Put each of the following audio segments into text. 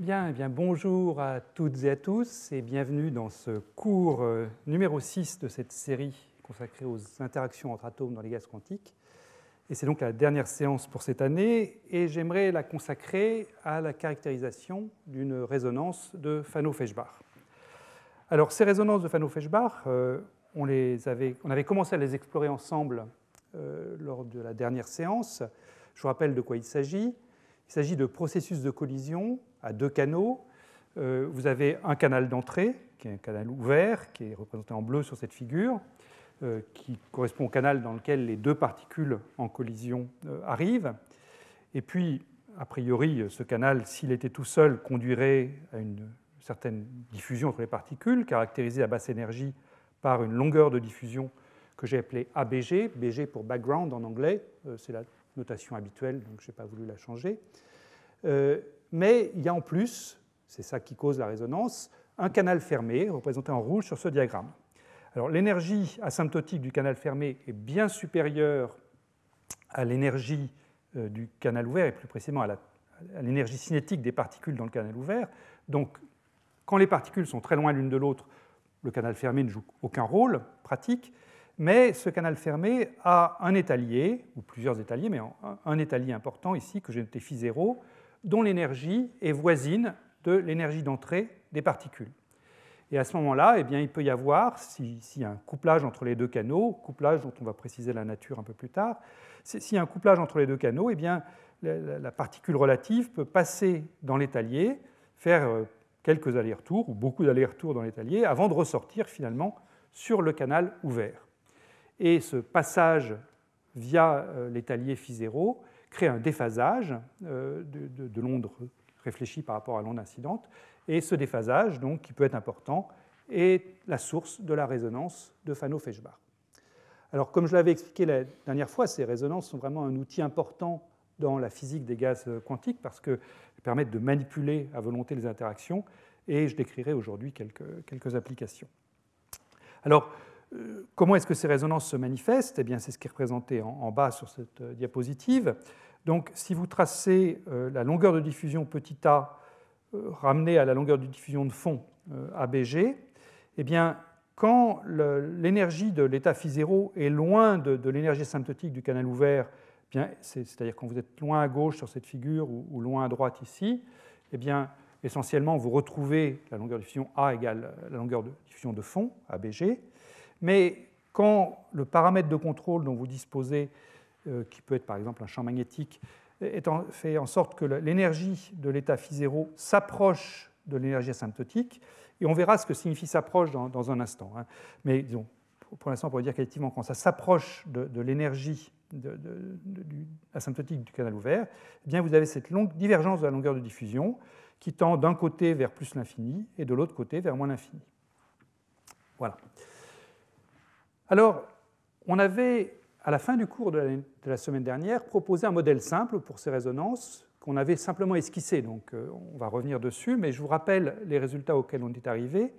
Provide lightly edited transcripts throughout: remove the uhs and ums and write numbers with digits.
Bien, eh bien, bonjour à toutes et à tous et bienvenue dans ce cours numéro 6 de cette série consacrée aux interactions entre atomes dans les gaz quantiques. Et c'est donc la dernière séance pour cette année et j'aimerais la consacrer à la caractérisation d'une résonance de Fano-Feshbach. Alors ces résonances de Fano-Feshbach, on avait commencé à les explorer ensemble lors de la dernière séance. Je vous rappelle de quoi il s'agit. Il s'agit de processus de collision à deux canaux. Vous avez un canal d'entrée, qui est un canal ouvert, qui est représenté en bleu sur cette figure, qui correspond au canal dans lequel les deux particules en collision arrivent. Et puis, a priori, ce canal, s'il était tout seul, conduirait à une certaine diffusion entre les particules, caractérisée à basse énergie par une longueur de diffusion que j'ai appelée ABG, BG pour background en anglais, c'est la notation habituelle, donc je n'ai pas voulu la changer. Mais il y a en plus, c'est ça qui cause la résonance, un canal fermé, représenté en rouge sur ce diagramme. Alors l'énergie asymptotique du canal fermé est bien supérieure à l'énergie du canal ouvert, et plus précisément à l'énergie cinétique des particules dans le canal ouvert. Donc, quand les particules sont très loin l'une de l'autre, le canal fermé ne joue aucun rôle pratique, mais ce canal fermé a un étalier, ou plusieurs étaliers, mais un étalier important ici, que j'ai noté φ0, dont l'énergie est voisine de l'énergie d'entrée des particules. Et à ce moment-là, eh bien, il peut y avoir, s'il y a un couplage entre les deux canaux, couplage dont on va préciser la nature un peu plus tard, s'il y a un couplage entre les deux canaux, eh bien, la particule relative peut passer dans l'étalier, faire quelques allers-retours, ou beaucoup d'allers-retours dans l'étalier, avant de ressortir finalement sur le canal ouvert. Et ce passage via l'étalier φ0 crée un déphasage de l'onde réfléchie par rapport à l'onde incidente. Et ce déphasage, donc, qui peut être important, est la source de la résonance de Fano-Feshbach. Alors, comme je l'avais expliqué la dernière fois, ces résonances sont vraiment un outil important dans la physique des gaz quantiques parce qu'elles permettent de manipuler à volonté les interactions, et je décrirai aujourd'hui quelques applications. Alors, comment est-ce que ces résonances se manifestent ? Eh bien, c'est ce qui est représenté en bas sur cette diapositive. Donc, si vous tracez la longueur de diffusion petit a ramenée à la longueur de diffusion de fond ABG, eh bien, quand l'énergie de l'état φ0 est loin de l'énergie asymptotique du canal ouvert, eh bien, c'est-à-dire quand vous êtes loin à gauche sur cette figure ou loin à droite ici, eh bien, essentiellement, vous retrouvez la longueur de diffusion A égale la longueur de diffusion de fond, ABG. Mais quand le paramètre de contrôle dont vous disposez, qui peut être par exemple un champ magnétique, fait en sorte que l'énergie de l'état φ0 s'approche de l'énergie asymptotique, et on verra ce que signifie s'approche dans un instant. Mais disons, pour l'instant, on pourrait dire qu'effectivement, quand ça s'approche de l'énergie asymptotique du canal ouvert, eh bien, vous avez cette longue divergence de la longueur de diffusion qui tend d'un côté vers plus l'infini et de l'autre côté vers moins l'infini. Voilà. Alors, on avait, à la fin du cours de la semaine dernière, proposé un modèle simple pour ces résonances qu'on avait simplement esquissé. Donc, on va revenir dessus, mais je vous rappelle les résultats auxquels on est arrivé.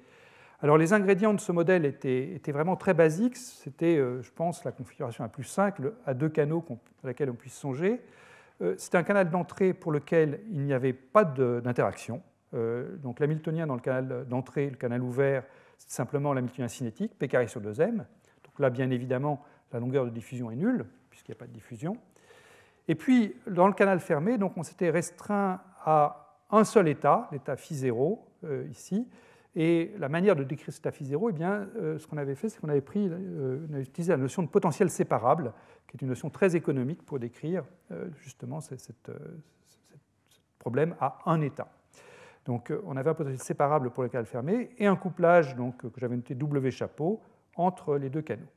Alors, les ingrédients de ce modèle étaient vraiment très basiques. C'était, je pense, la configuration la plus simple à deux canaux à laquelle on puisse songer. C'était un canal d'entrée pour lequel il n'y avait pas d'interaction. Donc, l'hamiltonien dans le canal d'entrée, le canal ouvert, c'est simplement l'hamiltonien cinétique, p carré sur 2m. Donc là, bien évidemment, la longueur de diffusion est nulle, puisqu'il n'y a pas de diffusion. Et puis, dans le canal fermé, donc, on s'était restreint à un seul état, l'état φ0, ici. Et la manière de décrire cet état φ0, eh bien, ce qu'on avait fait, c'est qu'on avait utilisé la notion de potentiel séparable, qui est une notion très économique pour décrire justement ce problème à un état. Donc, on avait un potentiel séparable pour le canal fermé et un couplage donc, que j'avais noté W chapeau entre les deux canaux.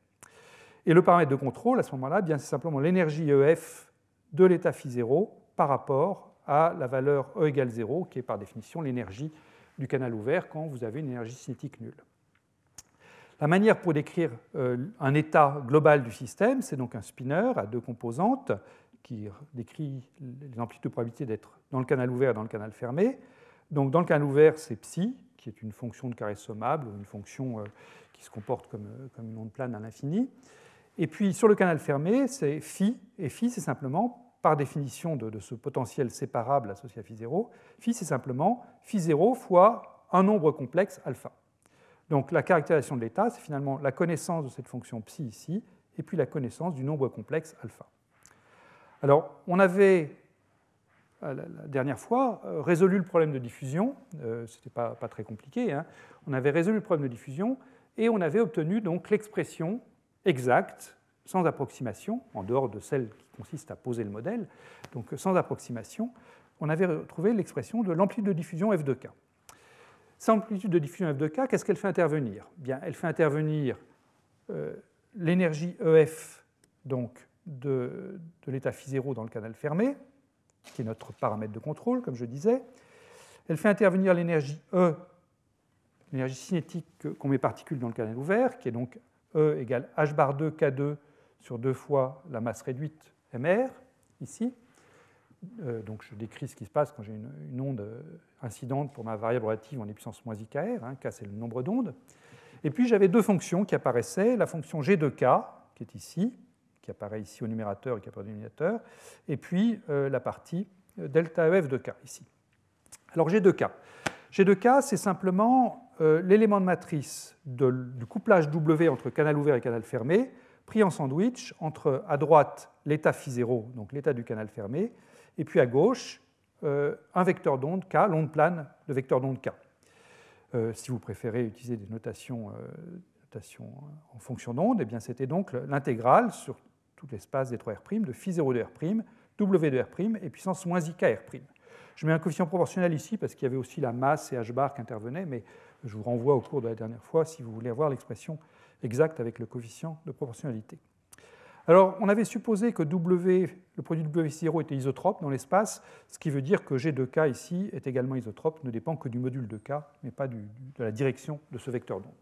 Et le paramètre de contrôle, à ce moment-là, eh c'est simplement l'énergie EF de l'état φ0 par rapport à la valeur E égale 0, qui est par définition l'énergie du canal ouvert quand vous avez une énergie cinétique nulle. La manière pour décrire un état global du système, c'est donc un spinner à deux composantes qui décrit les amplitudes de probabilité d'être dans le canal ouvert et dans le canal fermé. Donc, dans le canal ouvert, c'est psi, qui est une fonction de carré sommable, ou une fonction qui se comporte comme une onde plane à l'infini. Et puis, sur le canal fermé, c'est phi, et phi, c'est simplement par définition de ce potentiel séparable associé à phi0. Phi, c'est simplement phi0 fois un nombre complexe alpha. Donc la caractérisation de l'état, c'est finalement la connaissance de cette fonction psi ici, et puis la connaissance du nombre complexe alpha. Alors, on avait, la dernière fois, résolu le problème de diffusion. Ce n'était pas très compliqué. Hein. On avait résolu le problème de diffusion, et on avait obtenu donc l'expression exacte, sans approximation, en dehors de celle qui consiste à poser le modèle, donc sans approximation, on avait retrouvé l'expression de l'amplitude de diffusion f de k. Cette amplitude de diffusion f de k, qu'est-ce qu'elle fait intervenir? Bien, elle fait intervenir l'énergie EF donc, de l'état phi0 dans le canal fermé, qui est notre paramètre de contrôle, comme je disais. Elle fait intervenir l'énergie E, l'énergie cinétique qu'ont mes particules dans le canal ouvert, qui est donc E égale h bar 2 K2 sur 2 fois la masse réduite mR, ici. Donc je décris ce qui se passe quand j'ai une onde incidente pour ma variable relative en puissance moins IKR, hein, K c'est le nombre d'ondes. Et puis j'avais deux fonctions qui apparaissaient, la fonction G de K, qui est ici, qui apparaît ici au numérateur et qui apparaît au dénominateur, et puis la partie delta EF de K, ici. Alors G de K. G de K, c'est simplement l'élément de matrice du couplage W entre canal ouvert et canal fermé, pris en sandwich entre, à droite, l'état phi0, donc l'état du canal fermé, et puis à gauche, un vecteur d'onde K, l'onde plane de vecteur d'onde K. Si vous préférez utiliser des notations en fonction d'onde, eh bien c'était donc l'intégrale sur tout l'espace des 3 R' de phi0 de R', W de R', et puissance moins IKR'. Je mets un coefficient proportionnel ici parce qu'il y avait aussi la masse et h bar qui intervenaient, mais je vous renvoie au cours de la dernière fois si vous voulez avoir l'expression exacte avec le coefficient de proportionnalité. Alors, on avait supposé que le produit W0 était isotrope dans l'espace, ce qui veut dire que G de K ici est également isotrope, ne dépend que du module de K, mais pas de la direction de ce vecteur d'onde.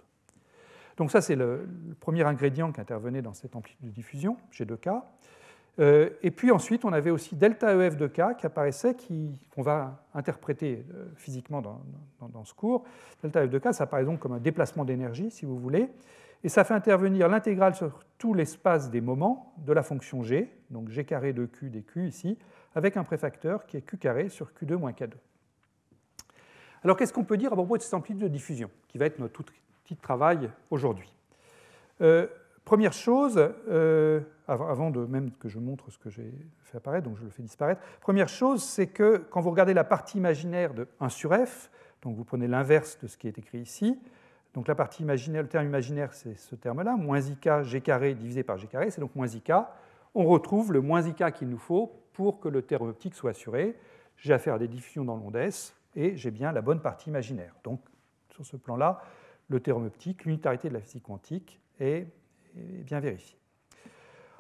Donc ça, c'est le premier ingrédient qui intervenait dans cette amplitude de diffusion, G de K. Et puis ensuite, on avait aussi delta EF de K qui apparaissait, qu'on va interpréter physiquement dans ce cours. Delta EF de K, ça apparaît donc comme un déplacement d'énergie, si vous voulez, et ça fait intervenir l'intégrale sur tout l'espace des moments de la fonction G, donc G carré de Q dQ ici, avec un préfacteur qui est Q carré sur Q2 moins K2. Alors qu'est-ce qu'on peut dire à propos de cette amplitude de diffusion, qui va être notre tout petit travail aujourd'hui? Première chose, avant de même que je montre ce que j'ai fait apparaître, donc je le fais disparaître, première chose, c'est que quand vous regardez la partie imaginaire de 1 sur F, donc vous prenez l'inverse de ce qui est écrit ici, donc la partie imaginaire, le terme imaginaire, c'est ce terme-là, moins IK G carré divisé par G carré, c'est donc moins IK. On retrouve le moins IK qu'il nous faut pour que le terme optique soit assuré. J'ai affaire à des diffusions dans l'onde S, et j'ai bien la bonne partie imaginaire. Donc sur ce plan-là, le théorème optique, l'unitarité de la physique quantique est bien vérifiée.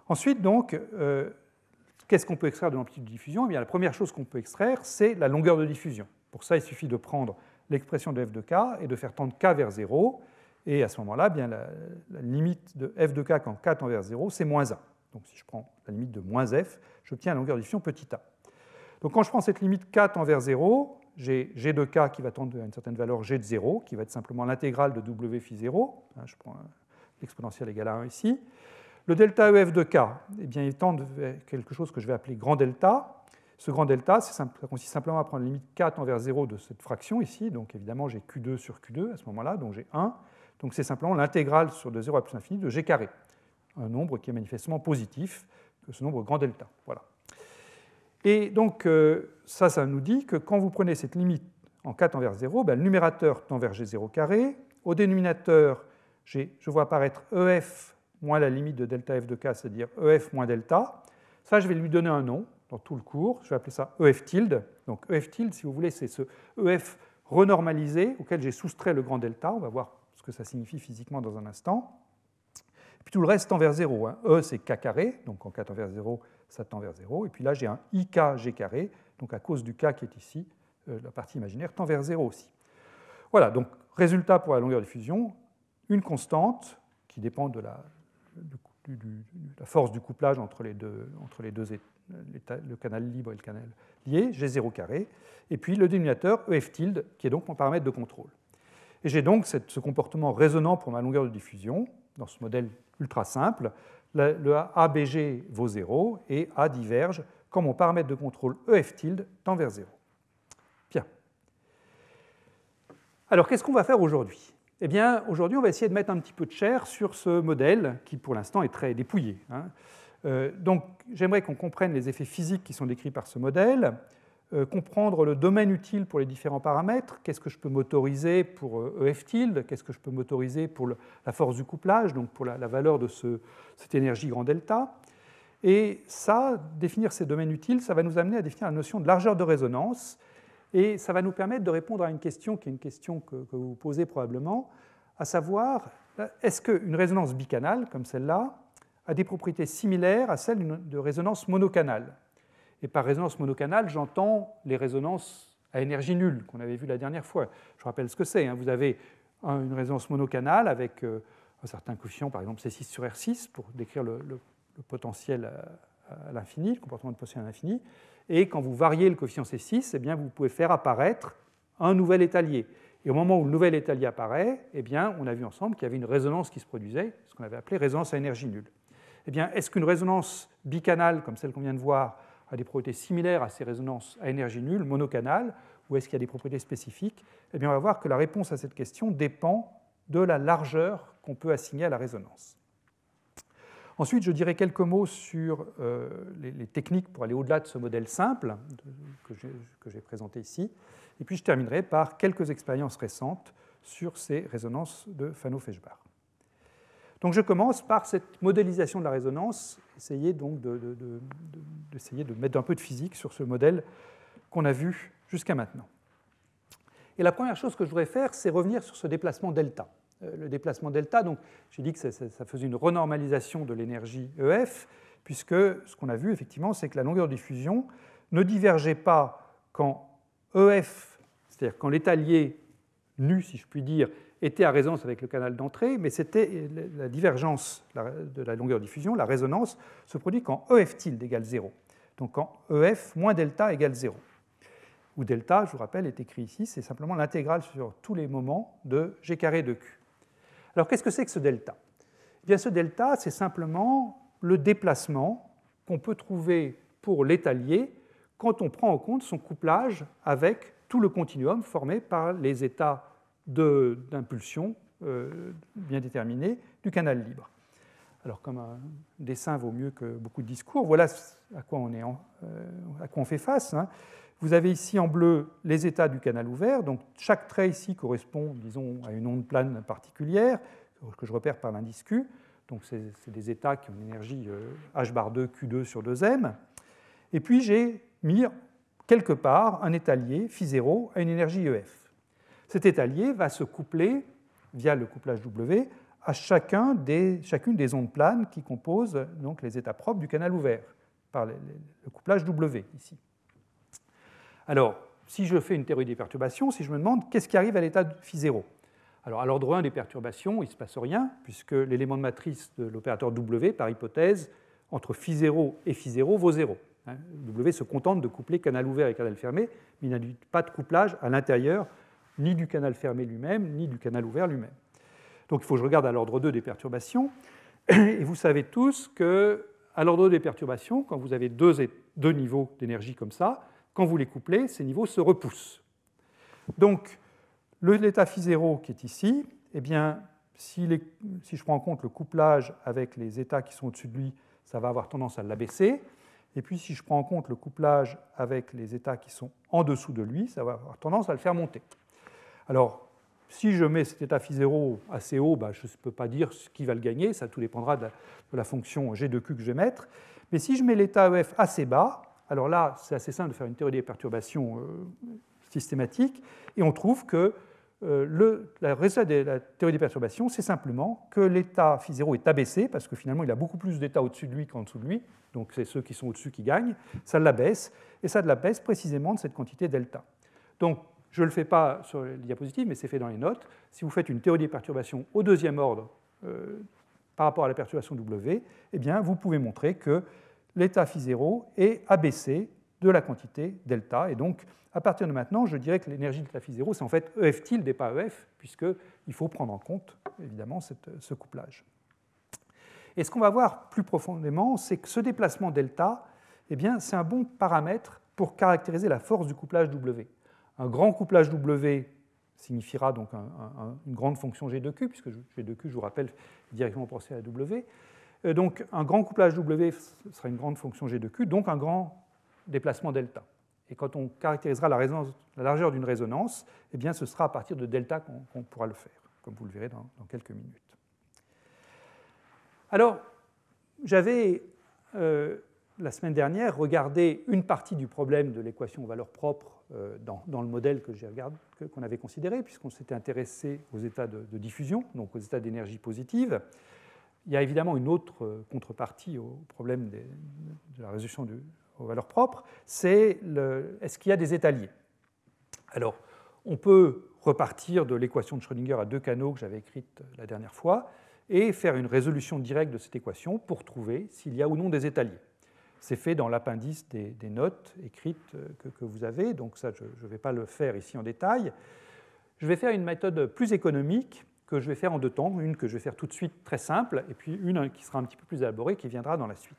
Ensuite, donc, qu'est-ce qu'on peut extraire de l'amplitude de diffusion? Eh bien, la première chose qu'on peut extraire, c'est la longueur de diffusion. Pour ça, il suffit de prendre l'expression de f de k et de faire tendre k vers 0. Et à ce moment-là, bien, la limite de f de k quand k tend vers 0, c'est moins 1. Donc si je prends la limite de moins f, j'obtiens la longueur de diffusion petit a. Donc quand je prends cette limite k tend vers 0, j'ai g de k qui va tendre à une certaine valeur g de 0, qui va être simplement l'intégrale de w phi 0. Je prends l'exponentielle égale à 1 ici. Le delta EF de k, eh bien, il tend vers quelque chose que je vais appeler grand delta. Ce grand delta, ça consiste simplement à prendre la limite k tend vers 0 de cette fraction ici. Donc évidemment, j'ai Q2 sur Q2 à ce moment-là, donc j'ai 1. Donc c'est simplement l'intégrale sur de 0 à plus l'infini de g carré, un nombre qui est manifestement positif, que ce nombre grand delta. Voilà. Et donc ça nous dit que quand vous prenez cette limite en k tend vers 0, ben, le numérateur tend vers g0 carré. Au dénominateur, je vois apparaître EF moins la limite de delta f de k, c'est-à-dire EF moins delta. Ça, je vais lui donner un nom dans tout le cours. Je vais appeler ça EF tilde. Donc EF tilde, si vous voulez, c'est ce EF renormalisé auquel j'ai soustrait le grand delta. On va voir ce que ça signifie physiquement dans un instant. Et puis tout le reste tend vers 0. Hein. E, c'est k carré, donc quand k tend vers 0, ça tend vers 0. Et puis là, j'ai un ik g carré, donc à cause du k qui est ici, la partie imaginaire tend vers 0 aussi. Voilà, donc résultat pour la longueur de diffusion, une constante qui dépend de la force du couplage entre les deux le canal libre et le canal lié, G0 carré, et puis le dénominateur EF tilde, qui est donc mon paramètre de contrôle. Et j'ai donc ce comportement résonnant pour ma longueur de diffusion, dans ce modèle ultra simple. Le ABG vaut 0, et A diverge quand mon paramètre de contrôle EF tilde tend vers 0. Bien. Alors, qu'est-ce qu'on va faire aujourd'hui? Eh bien, aujourd'hui, on va essayer de mettre un petit peu de chair sur ce modèle qui, pour l'instant, est très dépouillé. Donc, j'aimerais qu'on comprenne les effets physiques qui sont décrits par ce modèle, comprendre le domaine utile pour les différents paramètres, qu'est-ce que je peux m'autoriser pour EF tilde, qu'est-ce que je peux m'autoriser pour la force du couplage, donc pour la valeur de cette énergie grand delta. Et ça, définir ces domaines utiles, ça va nous amener à définir la notion de largeur de résonance, et ça va nous permettre de répondre à une question qui est une question que vous vous posez probablement, à savoir, est-ce qu'une résonance bicanale, comme celle-là, a des propriétés similaires à celles de résonance monocanale? Et par résonance monocanale, j'entends les résonances à énergie nulle qu'on avait vues la dernière fois. Je rappelle ce que c'est. Vous avez une résonance monocanale avec un certain coefficient, par exemple C6 sur R6, pour décrire le potentiel à l'infini, le comportement de potentiel à l'infini. Et quand vous variez le coefficient C6, eh bien, vous pouvez faire apparaître un nouvel étalier. Et au moment où le nouvel étalier apparaît, eh bien, on a vu ensemble qu'il y avait une résonance qui se produisait, ce qu'on avait appelé résonance à énergie nulle. Eh bien, est-ce qu'une résonance bicanale, comme celle qu'on vient de voir, a des propriétés similaires à ces résonances à énergie nulle, monocanales, ou est-ce qu'il y a des propriétés spécifiques? Eh bien, on va voir que la réponse à cette question dépend de la largeur qu'on peut assigner à la résonance. Ensuite, je dirai quelques mots sur les techniques pour aller au-delà de ce modèle simple que j'ai présenté ici. Et puis, je terminerai par quelques expériences récentes sur ces résonances de Fano-Feshbach. Donc, je commence par cette modélisation de la résonance, essayer donc d'essayer de mettre un peu de physique sur ce modèle qu'on a vu jusqu'à maintenant. Et la première chose que je voudrais faire, c'est revenir sur ce déplacement delta. Le déplacement delta, donc j'ai dit que ça faisait une renormalisation de l'énergie EF, puisque ce qu'on a vu effectivement, c'est que la longueur de diffusion ne divergeait pas quand EF, c'est-à-dire quand l'étalier nu, si je puis dire, était à résonance avec le canal d'entrée, mais c'était la divergence de la longueur de diffusion, la résonance, se produit quand EF tilde égale 0. Donc quand EF moins delta égale 0. Où delta, je vous rappelle, est écrit ici, c'est simplement l'intégrale sur tous les moments de G carré de Q. Alors qu'est-ce que c'est que ce delta? Eh bien, ce delta, c'est simplement le déplacement qu'on peut trouver pour l'étalier quand on prend en compte son couplage avec tout le continuum formé par les états d'impulsion bien déterminés du canal libre. Alors, comme un dessin vaut mieux que beaucoup de discours, voilà à quoi on fait face. Vous avez ici en bleu les états du canal ouvert. Donc, chaque trait ici correspond, disons, à une onde plane particulière que je repère par l'indice Q. Donc, c'est des états qui ont une énergie h bar 2 Q2 sur 2m. Et puis, j'ai mis quelque part un étalier phi0 à une énergie EF. Cet étalier va se coupler, via le couplage W, à chacune des ondes planes qui composent donc, les états propres du canal ouvert, par le couplage W ici. Alors, si je fais une théorie des perturbations, si je me demande qu'est-ce qui arrive à l'état de phi0. Alors, à l'ordre 1 des perturbations, il ne se passe rien, puisque l'élément de matrice de l'opérateur W, par hypothèse, entre phi0 et phi0 vaut 0. W se contente de coupler canal ouvert et canal fermé, mais il n'a pas de couplage à l'intérieur, ni du canal fermé lui-même, ni du canal ouvert lui-même. Donc, il faut que je regarde à l'ordre 2 des perturbations. Et vous savez tous qu'à l'ordre 2 des perturbations, quand vous avez deux niveaux d'énergie comme ça, quand vous les couplez, ces niveaux se repoussent. Donc, l'état phi0 qui est ici, eh bien, si je prends en compte le couplage avec les états qui sont au-dessus de lui, ça va avoir tendance à l'abaisser. Et puis, si je prends en compte le couplage avec les états qui sont en dessous de lui, ça va avoir tendance à le faire monter. Alors, si je mets cet état phi0 assez haut, je ne peux pas dire ce qui va le gagner, ça tout dépendra de la fonction G de Q que je vais mettre. Mais si je mets l'état EF assez bas, alors là, c'est assez simple de faire une théorie des perturbations systématique, et on trouve que le résultat de la théorie des perturbations, c'est simplement que l'état phi0 est abaissé, parce que finalement, il a beaucoup plus d'états au-dessus de lui qu'en dessous de lui, donc c'est ceux qui sont au-dessus qui gagnent, ça l'abaisse, et ça l'abaisse précisément de cette quantité delta. Donc, je ne le fais pas sur les diapositives, mais c'est fait dans les notes. Si vous faites une théorie des perturbations au deuxième ordre par rapport à la perturbation W, eh bien, vous pouvez montrer que l'état phi0 est abaissé de la quantité delta. Et donc, à partir de maintenant, je dirais que l'énergie de l'état phi0, c'est en fait EF tilde et pas EF, puisqu'il faut prendre en compte, évidemment, ce couplage. Et ce qu'on va voir plus profondément, c'est que ce déplacement delta, eh bien, c'est un bon paramètre pour caractériser la force du couplage W. Un grand couplage W signifiera donc une grande fonction G de Q, puisque G de Q, je vous rappelle, est directement proportionnel à W. Donc un grand couplage W sera une grande fonction G de Q, donc un grand déplacement delta. Et quand on caractérisera la largeur d'une résonance, eh bien, ce sera à partir de delta qu'on pourra le faire, comme vous le verrez dans quelques minutes. Alors, j'avais, la semaine dernière, regardé une partie du problème de l'équation aux valeurs propres dans le modèle qu'on avait considéré, puisqu'on s'était intéressé aux états de diffusion, donc aux états d'énergie positive. Il y a évidemment une autre contrepartie au problème de la résolution aux valeurs propres, c'est est-ce qu'il y a des états liés? Alors, on peut repartir de l'équation de Schrödinger à deux canaux que j'avais écrite la dernière fois et faire une résolution directe de cette équation pour trouver s'il y a ou non des états liés. C'est fait dans l'appendice des notes écrites que vous avez, donc ça, je ne vais pas le faire ici en détail. Je vais faire une méthode plus économique que je vais faire en deux temps, une que je vais faire tout de suite très simple, et puis une qui sera un petit peu plus élaborée, qui viendra dans la suite.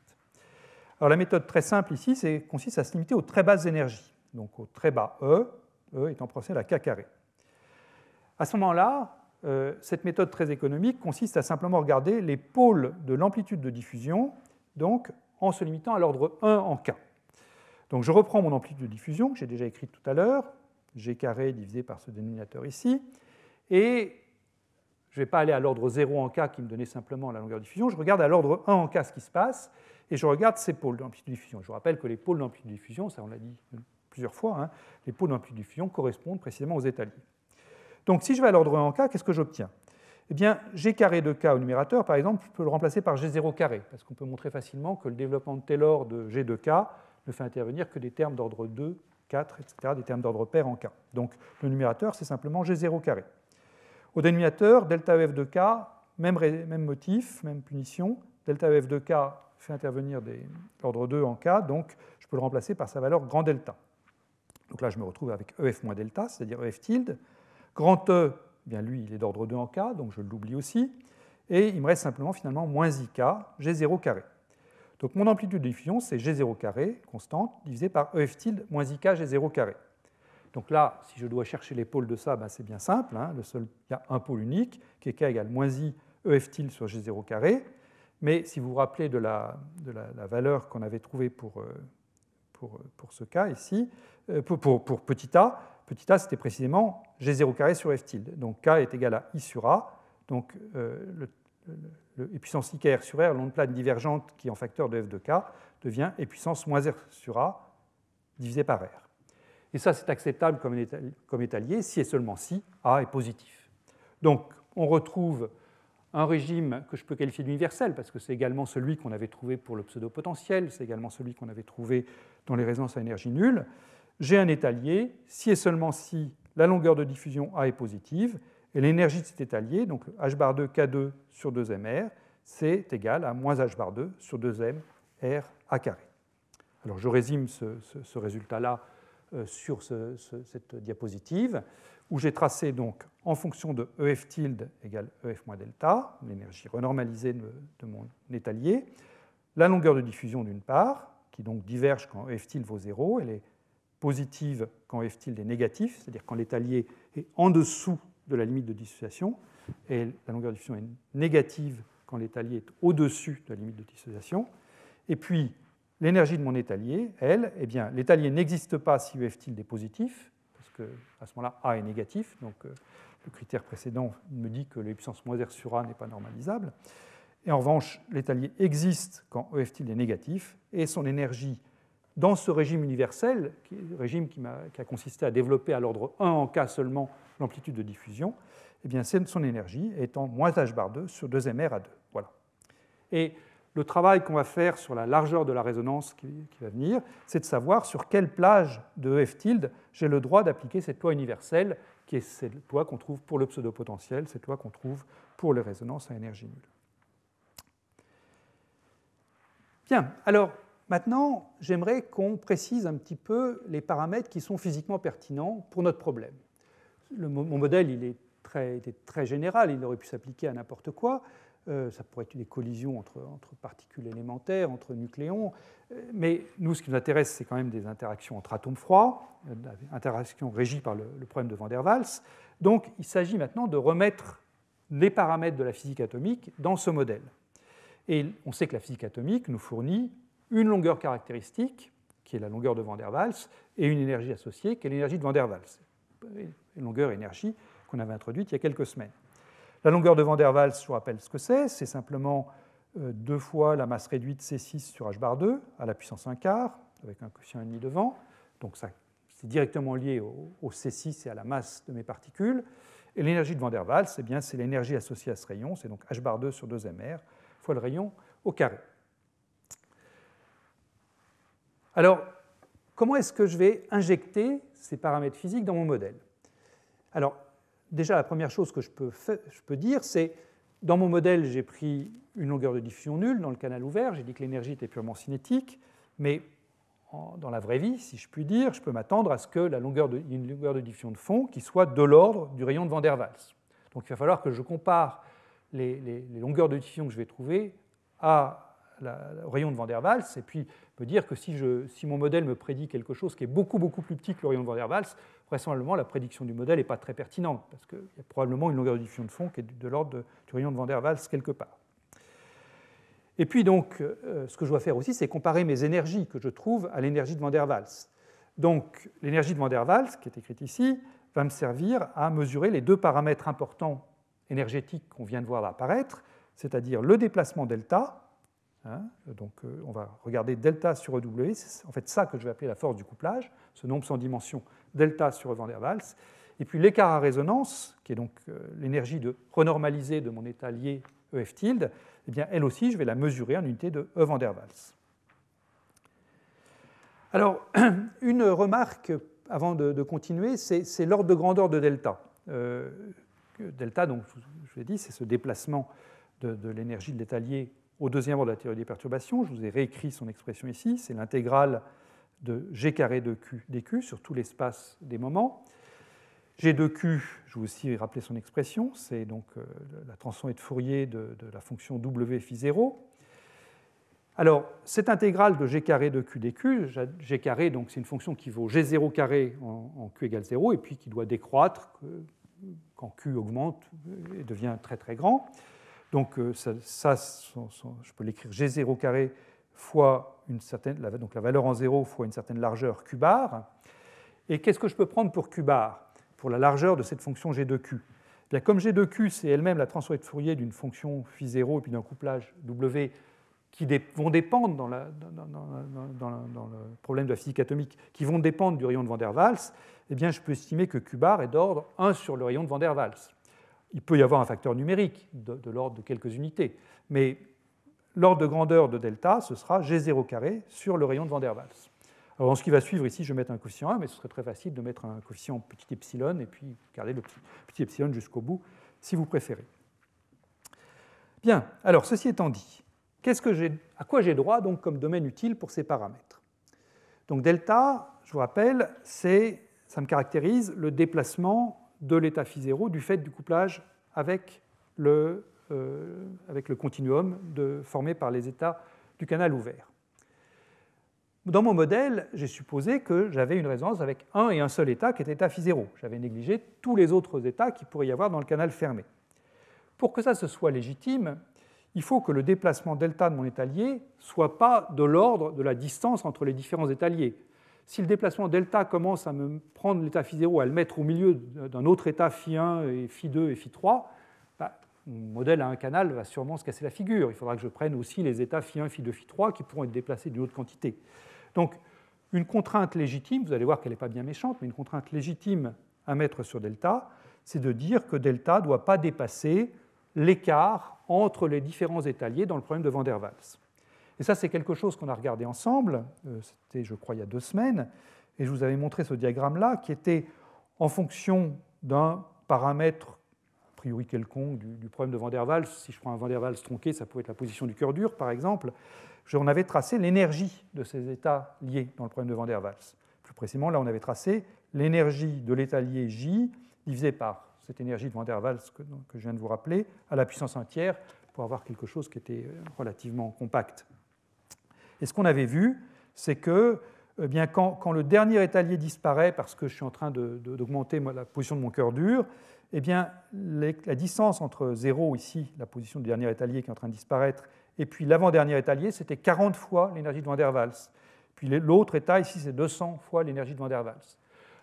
Alors la méthode très simple ici consiste à se limiter aux très basses énergies, donc au très bas E étant proportionnel à K carré. À ce moment-là, cette méthode très économique consiste à simplement regarder les pôles de l'amplitude de diffusion, donc en se limitant à l'ordre 1 en K. Donc je reprends mon amplitude de diffusion que j'ai déjà écrite tout à l'heure, G carré divisé par ce dénominateur ici, et je ne vais pas aller à l'ordre 0 en K qui me donnait simplement la longueur de diffusion, je regarde à l'ordre 1 en K ce qui se passe, et je regarde ces pôles d'amplitude de diffusion. Je vous rappelle que les pôles d'amplitude de diffusion, ça on l'a dit plusieurs fois, hein, les pôles d'amplitude de diffusion correspondent précisément aux états liés. Donc si je vais à l'ordre 1 en K, qu'est-ce que j'obtiens? Eh bien, G carré de K au numérateur, par exemple, je peux le remplacer par G0 carré, parce qu'on peut montrer facilement que le développement de Taylor de G de K ne fait intervenir que des termes d'ordre 2, 4, etc., des termes d'ordre pair en K. Donc le numérateur, c'est simplement G0 carré. Au dénominateur, delta EF de K, même motif, même punition, delta EF de K fait intervenir l'ordre 2 en K, donc je peux le remplacer par sa valeur grand delta. Donc là, je me retrouve avec EF moins delta, c'est-à-dire EF tilde. Grand E, eh bien lui, il est d'ordre 2 en K, donc je l'oublie aussi. Et il me reste simplement finalement moins IK, G0 carré. Donc mon amplitude de diffusion, c'est G0 carré, constante, divisé par EF tilde moins IK, G0 carré. Donc là, si je dois chercher les pôles de ça, ben c'est bien simple. Hein, il y a un pôle unique, qui est K égale moins I EF tilde sur G0 carré. Mais si vous vous rappelez de la valeur qu'on avait trouvée pour ce cas ici, pour petit a c'était précisément G0 carré sur F tilde. Donc K est égal à I sur A. Donc E puissance I KR sur R, l'onde plane divergente qui est en facteur de F de K, devient E puissance moins R sur A divisé par R. Et ça, c'est acceptable comme état lié si et seulement si A est positif. Donc on retrouve un régime que je peux qualifier d'universel, parce que c'est également celui qu'on avait trouvé pour le pseudo-potentiel, c'est également celui qu'on avait trouvé dans les résonances à énergie nulle. J'ai un état lié si et seulement si la longueur de diffusion A est positive, et l'énergie de cet état lié, donc H bar 2 K2 sur 2mR, c'est égal à moins H bar 2 sur 2m R A carré. Alors je résume ce résultat-là sur cette diapositive, où j'ai tracé donc en fonction de EF tilde égale EF moins delta, l'énergie renormalisée de mon état lié, la longueur de diffusion d'une part, qui donc diverge quand EF tilde vaut 0, elle est positive quand EF tilde est négatif, c'est-à-dire quand l'état lié est en dessous de la limite de dissociation, et la longueur de diffusion est négative quand l'état lié est au-dessus de la limite de dissociation. Et puis, l'énergie de mon état lié, elle, eh bien, l'état lié n'existe pas si EF tilde est positif, parce qu'à ce moment-là, A est négatif, donc le critère précédent me dit que le puissance moins R sur A n'est pas normalisable. Et en revanche, l'état lié existe quand EF tilde est négatif, et son énergie dans ce régime universel, régime qui a consisté à développer à l'ordre 1 en K seulement l'amplitude de diffusion, eh bien, son énergie étant moins H bar 2 sur 2mR à 2. Voilà. Et le travail qu'on va faire sur la largeur de la résonance qui va venir, c'est de savoir sur quelle plage de EF tilde j'ai le droit d'appliquer cette loi universelle, qui est cette loi qu'on trouve pour le pseudo-potentiel, cette loi qu'on trouve pour les résonances à énergie nulle. Bien, alors maintenant, j'aimerais qu'on précise un petit peu les paramètres qui sont physiquement pertinents pour notre problème. Mon modèle, était très général, il aurait pu s'appliquer à n'importe quoi. Ça pourrait être des collisions entre particules élémentaires, entre nucléons. Mais nous, ce qui nous intéresse, c'est quand même des interactions entre atomes froids, interactions régies par le problème de Van der Waals. Donc, il s'agit maintenant de remettre les paramètres de la physique atomique dans ce modèle. Et on sait que la physique atomique nous fournit une longueur caractéristique, qui est la longueur de Van der Waals, et une énergie associée, qui est l'énergie de Van der Waals. Une longueur énergie qu'on avait introduite il y a quelques semaines. La longueur de Van der Waals, je vous rappelle ce que c'est simplement 2 fois la masse réduite C6 sur h bar 2 à la puissance 1 quart, avec un quotient ennemi devant. Donc ça, c'est directement lié au C6 et à la masse de mes particules. Et l'énergie de Van der Waals, c'est l'énergie associée à ce rayon, c'est donc h bar 2 sur 2mr, fois le rayon au carré. Alors, comment est-ce que je vais injecter ces paramètres physiques dans mon modèle? Alors, déjà, la première chose que je peux dire, c'est dans mon modèle, j'ai pris une longueur de diffusion nulle dans le canal ouvert, j'ai dit que l'énergie était purement cinétique, mais dans la vraie vie, si je puis dire, je peux m'attendre à ce que y ait une longueur de diffusion de fond qui soit de l'ordre du rayon de Van der Waals. Donc il va falloir que je compare les longueurs de diffusion que je vais trouver au rayon de Van der Waals, et puis me dire que si mon modèle me prédit quelque chose qui est beaucoup, beaucoup plus petit que le rayon de Van der Waals, vraisemblablement la prédiction du modèle n'est pas très pertinente, parce qu'il y a probablement une longueur de diffusion de fond qui est de l'ordre du rayon de Van der Waals quelque part. Et puis donc, ce que je dois faire aussi, c'est comparer mes énergies que je trouve à l'énergie de Van der Waals. Donc, l'énergie de Van der Waals, qui est écrite ici, va me servir à mesurer les 2 paramètres importants énergétiques qu'on vient de voir apparaître, c'est-à-dire le déplacement delta. Donc, on va regarder delta sur EW, c'est en fait ça que je vais appeler la force du couplage, ce nombre sans dimension delta sur E Van der Waals, et puis l'écart à résonance, qui est donc l'énergie renormalisée de mon état lié EF tilde, eh bien, elle aussi, je vais la mesurer en unité de E Van der Waals. Alors, une remarque avant de continuer, c'est l'ordre de grandeur de delta. Delta, donc, je l'ai dit, c'est ce déplacement de l'énergie de l'état lié au deuxième ordre de la théorie des perturbations. Je vous ai réécrit son expression ici, c'est l'intégrale de g carré de q dq sur tout l'espace des moments. G de q, je vous ai aussi rappelé son expression, c'est donc la transformée de Fourier de la fonction w phi 0. Alors, cette intégrale de g carré de q dq, g carré, donc c'est une fonction qui vaut g0 carré en q égale 0, et puis qui doit décroître quand q augmente et devient très très grand. Donc, je peux l'écrire g0 carré fois donc la valeur en 0 fois une certaine largeur q bar. Et qu'est-ce que je peux prendre pour q bar, pour la largeur de cette fonction g de q? Bien, comme g de q, c'est elle-même la transformée de Fourier d'une fonction phi 0 et puis d'un couplage w qui vont dépendre dans le problème de la physique atomique, qui vont dépendre du rayon de Van der Waals, eh bien, je peux estimer que q bar est d'ordre 1 sur le rayon de Van der Waals. Il peut y avoir un facteur numérique de l'ordre de quelques unités, mais l'ordre de grandeur de delta, ce sera g0 carré sur le rayon de Van der Waals. Alors, dans ce qui va suivre ici, je vais mettre un coefficient 1, mais ce serait très facile de mettre un coefficient petit epsilon et puis garder le petit epsilon jusqu'au bout, si vous préférez. Bien, alors, ceci étant dit, à quoi j'ai droit donc comme domaine utile pour ces paramètres? Donc, delta, je vous rappelle, ça me caractérise le déplacement de l'état phi 0 du fait du couplage avec le continuum formé par les états du canal ouvert. Dans mon modèle, j'ai supposé que j'avais une résonance avec un et un seul état qui était état phi 0. J'avais négligé tous les autres états qu'il pourrait y avoir dans le canal fermé. Pour que ça se soit légitime, il faut que le déplacement delta de mon état lié ne soit pas de l'ordre de la distance entre les différents états liés. Si le déplacement delta commence à me prendre l'état phi 0 et à le mettre au milieu d'un autre état phi 1 et phi 2 et phi 3, mon modèle à un canal va sûrement se casser la figure. Il faudra que je prenne aussi les états phi 1, phi 2, phi 3 qui pourront être déplacés d'une autre quantité. Donc, une contrainte légitime, vous allez voir qu'elle n'est pas bien méchante, mais une contrainte légitime à mettre sur delta, c'est de dire que delta ne doit pas dépasser l'écart entre les différents états liés dans le problème de Van der Waals. Et ça, c'est quelque chose qu'on a regardé ensemble, c'était, je crois, il y a 2 semaines, et je vous avais montré ce diagramme-là, qui était en fonction d'un paramètre, a priori quelconque, du problème de Van der Waals. Si je prends un Van der Waals tronqué, ça pourrait être la position du cœur dur, par exemple. On avait tracé l'énergie de ces états liés dans le problème de Van der Waals. Plus précisément, là, on avait tracé l'énergie de l'état lié J divisé par cette énergie de Van der Waals que je viens de vous rappeler, à la puissance 1 tiers, pour avoir quelque chose qui était relativement compact. Et ce qu'on avait vu, c'est que eh bien, quand le dernier étalier disparaît parce que je suis en train d'augmenter la position de mon cœur dur, eh bien, la distance entre 0, ici, la position du dernier étalier qui est en train de disparaître, et puis l'avant-dernier étalier, c'était 40 fois l'énergie de Van der Waals. Puis l'autre état, ici, c'est 200 fois l'énergie de Van der Waals.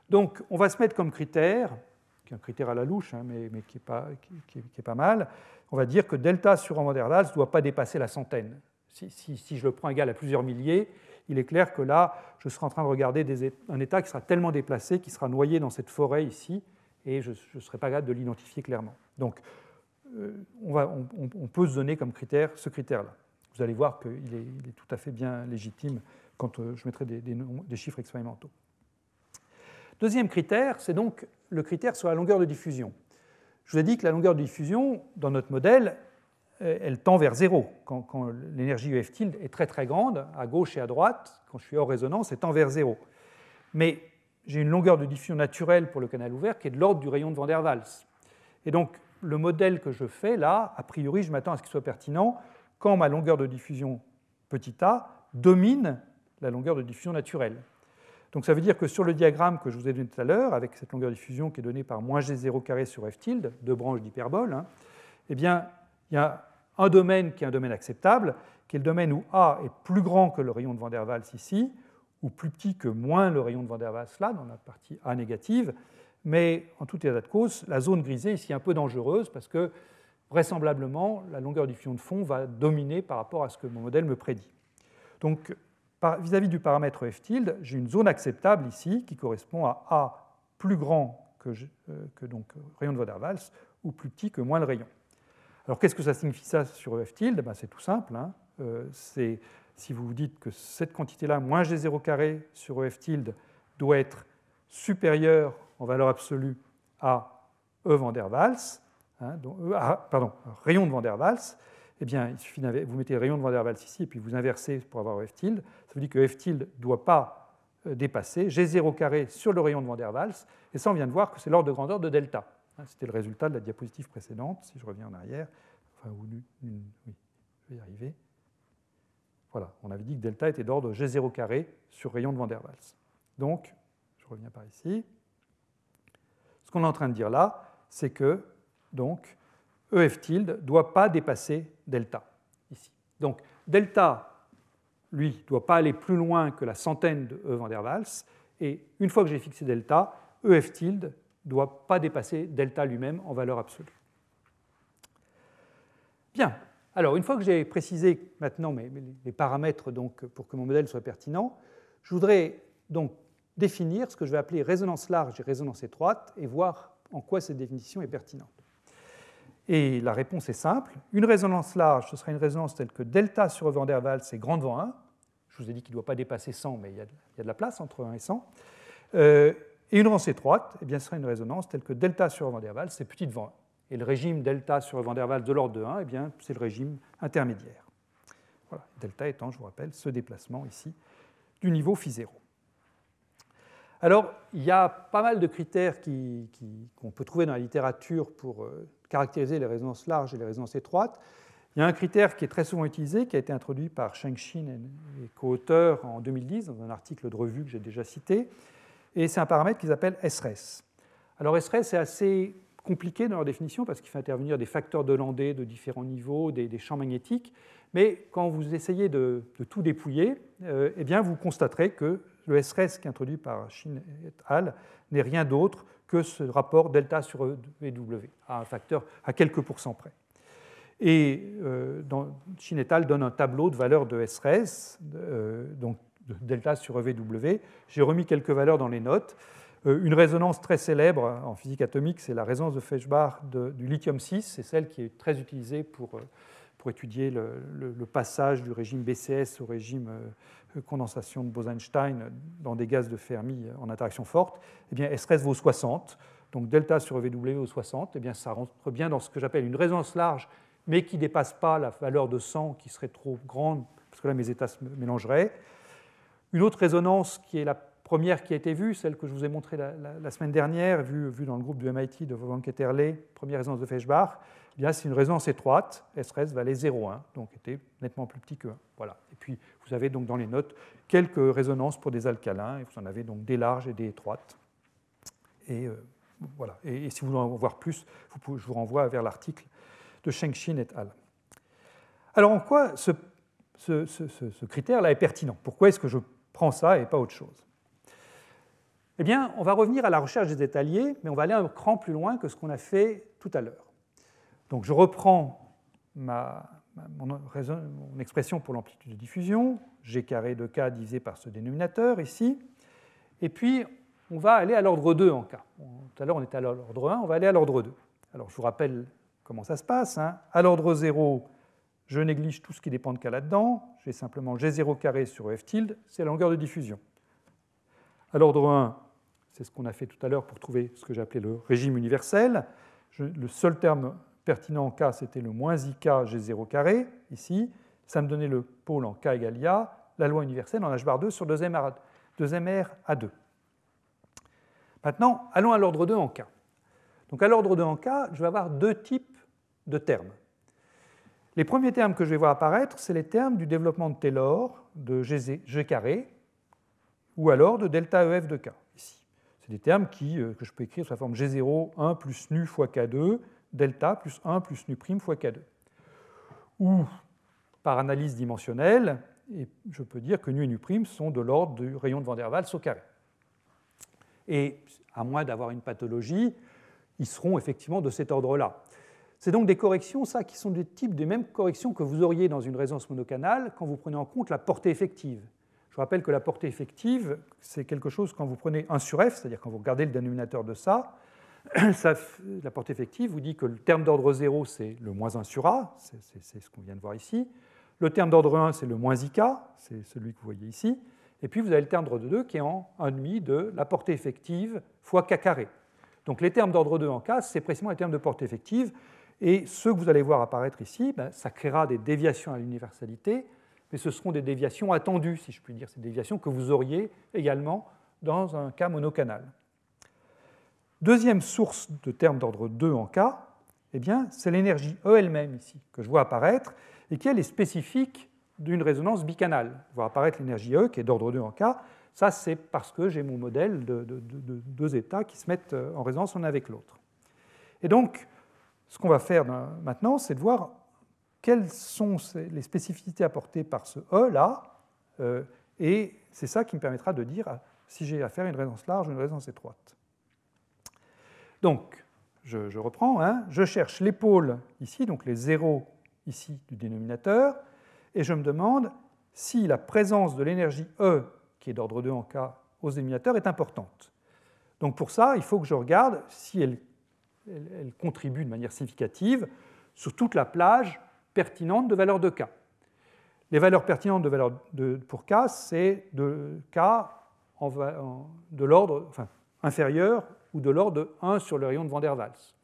Donc, on va se mettre comme critère, qui est un critère à la louche, hein, mais qui est pas mal, on va dire que delta sur Van der Waals ne doit pas dépasser la centaine. Si je le prends égal à plusieurs milliers, il est clair que là, je serai en train de regarder un état qui sera tellement déplacé, qui sera noyé dans cette forêt ici, et je ne serai pas capable de l'identifier clairement. Donc, on peut se donner comme critère ce critère-là. Vous allez voir qu'il est tout à fait bien légitime quand je mettrai des chiffres expérimentaux. Deuxième critère, c'est donc le critère sur la longueur de diffusion. Je vous ai dit que la longueur de diffusion, dans notre modèle, elle tend vers 0. Quand l'énergie EF tilde est très très grande, à gauche et à droite, quand je suis hors résonance, elle tend vers 0. Mais j'ai une longueur de diffusion naturelle pour le canal ouvert qui est de l'ordre du rayon de Van der Waals. Et donc, le modèle que je fais là, a priori, je m'attends à ce qu'il soit pertinent quand ma longueur de diffusion petit a domine la longueur de diffusion naturelle. Donc ça veut dire que sur le diagramme que je vous ai donné tout à l'heure, avec cette longueur de diffusion qui est donnée par moins G0 carré sur F tilde, deux branches d'hyperbole, hein, eh bien, il y a un domaine qui est un domaine acceptable, qui est le domaine où A est plus grand que le rayon de Van der Waals ici, ou plus petit que moins le rayon de Van der Waals là, dans la partie A négative. Mais en tout état de cause, la zone grisée ici est un peu dangereuse parce que vraisemblablement, la longueur de diffusion de fond va dominer par rapport à ce que mon modèle me prédit. Donc, vis-à-vis du paramètre F tilde, j'ai une zone acceptable ici qui correspond à A plus grand que donc, rayon de Van der Waals ou plus petit que moins le rayon. Alors, qu'est-ce que ça signifie ça sur F tilde? C'est tout simple. Hein. Si vous vous dites que cette quantité-là, moins G0 carré sur F tilde, doit être supérieure en valeur absolue à E Van der Waals, hein, rayon de Van der Waals, eh bien, il suffit vous mettez le rayon de Van der Waals ici et puis vous inversez pour avoir F tilde. Ça veut dire que F tilde ne doit pas dépasser G0 carré sur le rayon de Van der Waals. Et ça, on vient de voir que c'est l'ordre de grandeur de delta. C'était le résultat de la diapositive précédente, si je reviens en arrière. Enfin, oui, je vais y arriver. Voilà, on avait dit que delta était d'ordre G0 carré sur rayon de Van der Waals. Donc, je reviens par ici. Ce qu'on est en train de dire là, c'est que donc, EF tilde ne doit pas dépasser delta, ici. Donc, delta, lui, ne doit pas aller plus loin que la centaine de E Van der Waals, et une fois que j'ai fixé delta, EF tilde ne doit pas dépasser delta lui-même en valeur absolue. Bien, alors une fois que j'ai précisé maintenant les paramètres donc, pour que mon modèle soit pertinent, je voudrais donc définir ce que je vais appeler résonance large et résonance étroite et voir en quoi cette définition est pertinente. Et la réponse est simple. Une résonance large, ce sera une résonance telle que delta sur Van der Waals, c'est grand devant 1. Je vous ai dit qu'il ne doit pas dépasser 100, mais il y a de la place entre 1 et 100. Et une résonance étroite, eh bien, ce sera une résonance telle que delta sur Van der Waals, c'est petit devant 1. Et le régime delta sur Van der Waals de l'ordre de 1, eh bien, c'est le régime intermédiaire. Voilà. Delta étant, je vous rappelle, ce déplacement ici du niveau phi0. Alors, il y a pas mal de critères qu'on peut trouver dans la littérature pour caractériser les résonances larges et les résonances étroites. Il y a un critère qui est très souvent utilisé, qui a été introduit par Sheng-Shin et co-auteurs en 2010 dans un article de revue que j'ai déjà cité, et c'est un paramètre qu'ils appellent SRS. Alors SRS est assez compliqué dans leur définition parce qu'il fait intervenir des facteurs de Landé de différents niveaux, des champs magnétiques, mais quand vous essayez de tout dépouiller, eh bien vous constaterez que le SRS qui est introduit par Shin et al. N'est rien d'autre que ce rapport delta sur EW, à un facteur à quelques pourcents près. Et Shin et al. Donne un tableau de valeurs de SRS, donc de delta sur EW. J'ai remis quelques valeurs dans les notes. Une résonance très célèbre en physique atomique, c'est la résonance de Feshbach du lithium-6, c'est celle qui est très utilisée pour étudier le passage du régime BCS au régime condensation de Bose-Einstein dans des gaz de Fermi en interaction forte. Eh bien, SRS vaut 60, donc delta sur EW vaut 60, eh bien, ça rentre bien dans ce que j'appelle une résonance large, mais qui ne dépasse pas la valeur de 100, qui serait trop grande, parce que là, mes états se mélangeraient. Une autre résonance qui est la première qui a été vue, celle que je vous ai montrée la semaine dernière, vue dans le groupe du MIT de Wolfgang Ketterle, première résonance de Feshbach, eh bien, c'est une résonance étroite, S-res valait 0,1, donc était nettement plus petit que 1. Voilà. Et puis, vous avez donc dans les notes quelques résonances pour des alcalins, et vous en avez donc des larges et des étroites. Et voilà. Et si vous voulez en voir plus, je vous renvoie vers l'article de Sheng-Shin et al. Alors, en quoi ce critère-là est pertinent? Pourquoi est-ce que je prends ça et pas autre chose? Eh bien, on va revenir à la recherche des états liés, mais on va aller un cran plus loin que ce qu'on a fait tout à l'heure. Donc, je reprends mon expression pour l'amplitude de diffusion, g carré de k divisé par ce dénominateur ici, et puis on va aller à l'ordre 2 en k. Tout à l'heure, on était à l'ordre 1, on va aller à l'ordre 2. Alors, je vous rappelle comment ça se passe. À l'ordre 0, je néglige tout ce qui dépend de k là-dedans. J'ai simplement g0 carré sur f tilde, c'est la longueur de diffusion. À l'ordre 1, c'est ce qu'on a fait tout à l'heure pour trouver ce que j'ai appelé le régime universel. Le seul terme pertinent en k, c'était le moins ik g0 carré, ici. Ça me donnait le pôle en k égale IA, la loi universelle en h bar 2 sur 2mr à 2. Maintenant, allons à l'ordre 2 en k. Donc à l'ordre 2 en k, je vais avoir deux types de termes. Les premiers termes que je vais voir apparaître, c'est les termes du développement de Taylor de g carré, ou alors de delta EF de k, ici. C'est des termes que je peux écrire sous la forme G0, 1 plus nu fois K2, delta plus 1 plus nu prime fois K2. Ou, par analyse dimensionnelle, et je peux dire que nu et nu prime sont de l'ordre du rayon de Van der Waals au carré. Et à moins d'avoir une pathologie, ils seront effectivement de cet ordre-là. C'est donc des corrections, ça, qui sont des mêmes corrections que vous auriez dans une résonance monocanale quand vous prenez en compte la portée effective. Je vous rappelle que la portée effective, c'est quelque chose quand vous prenez 1 sur f, c'est-à-dire quand vous regardez le dénominateur de ça, la portée effective vous dit que le terme d'ordre 0, c'est le moins 1 sur a, c'est ce qu'on vient de voir ici. Le terme d'ordre 1, c'est le moins ik, c'est celui que vous voyez ici. Et puis vous avez le terme d'ordre 2 qui est en 1,5 de la portée effective fois k carré. Donc les termes d'ordre 2 en k, c'est précisément les termes de portée effective. Et ceux que vous allez voir apparaître ici, ça créera des déviations à l'universalité, mais ce seront des déviations attendues, si je puis dire, ces déviations que vous auriez également dans un cas monocanal. Deuxième source de termes d'ordre 2 en K, eh bien, c'est l'énergie E elle-même ici, que je vois apparaître, et qui elle est spécifique d'une résonance bicanale. Je vois apparaître l'énergie E, qui est d'ordre 2 en K. Ça, c'est parce que j'ai mon modèle de deux états qui se mettent en résonance l'un avec l'autre. Et donc, ce qu'on va faire maintenant, c'est de voir quelles sont les spécificités apportées par ce E-là, et c'est ça qui me permettra de dire si j'ai affaire à une résonance large ou une résonance étroite. Donc, je reprends, je cherche les pôles ici, donc les zéros ici du dénominateur, et je me demande si la présence de l'énergie E, qui est d'ordre 2 en K, au dénominateur est importante. Donc pour ça, il faut que je regarde si elle contribue de manière significative sur toute la plage pertinente de valeur de K. Les valeurs pertinentes de valeur pour K, c'est de K de l'ordre inférieur ou de l'ordre de 1 sur le rayon de Van der Waals.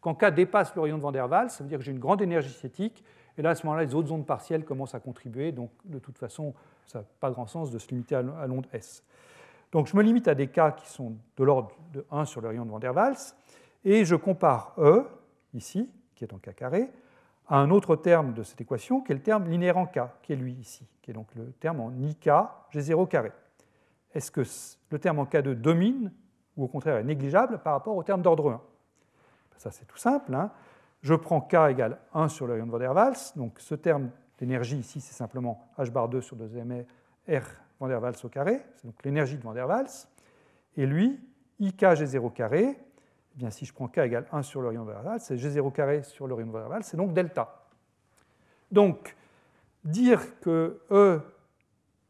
Quand K dépasse le rayon de Van der Waals, ça veut dire que j'ai une grande énergie cinétique, et là, à ce moment-là, les autres ondes partielles commencent à contribuer, donc de toute façon, ça n'a pas grand sens de se limiter à l'onde S. Donc je me limite à des K qui sont de l'ordre de 1 sur le rayon de Van der Waals, et je compare E, ici, qui est en K carré, à un autre terme de cette équation, qui est le terme linéaire en K, qui est lui ici, qui est donc le terme en IK G0 carré. Est-ce que le terme en K2 domine, ou au contraire est négligeable par rapport au terme d'ordre 1? Ça, c'est tout simple. Je prends K égale 1 sur le rayon de Van der Waals, donc ce terme d'énergie ici, c'est simplement h bar 2 sur 2m R Van der Waals au carré, c'est donc l'énergie de Van der Waals, et lui, IK G0 carré, eh bien, si je prends K égale 1 sur le rayon de Van der Waals, c'est G0 carré sur le rayon de Van der Waals, c'est donc delta. Donc, dire que E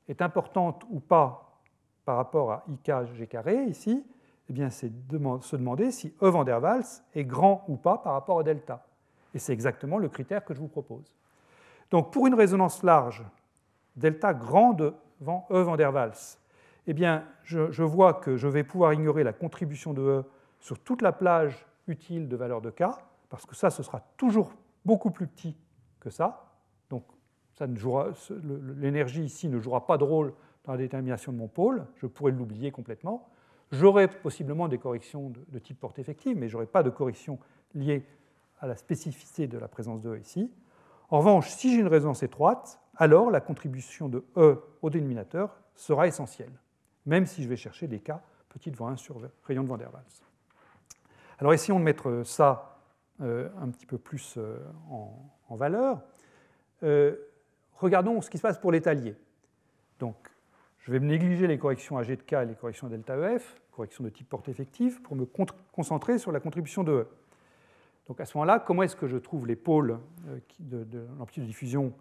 est importante ou pas par rapport à IK G carré ici, eh bien, c'est se demander si E Van der Waals est grand ou pas par rapport à delta. Et c'est exactement le critère que je vous propose. Donc, pour une résonance large, delta grand de E Van der Waals, eh bien, je vois que je vais pouvoir ignorer la contribution de E sur toute la plage utile de valeur de K, parce que ça, ce sera toujours beaucoup plus petit que ça. Donc, l'énergie ici ne jouera pas de rôle dans la détermination de mon pôle, je pourrais l'oublier complètement. J'aurai possiblement des corrections de type portée effective, mais je n'aurai pas de correction liée à la spécificité de la présence de E ici. En revanche, si j'ai une résonance étroite, alors la contribution de E au dénominateur sera essentielle, même si je vais chercher des cas petit devant 1 sur rayon de Van der Waals. Alors essayons de mettre ça un petit peu plus en valeur. Regardons ce qui se passe pour l'état lié. Donc, je vais négliger les corrections à G de K et les corrections à delta EF, corrections de type portée effective, pour me concentrer sur la contribution de E. Donc à ce moment-là, comment est-ce que je trouve les pôles de l'amplitude de diffusion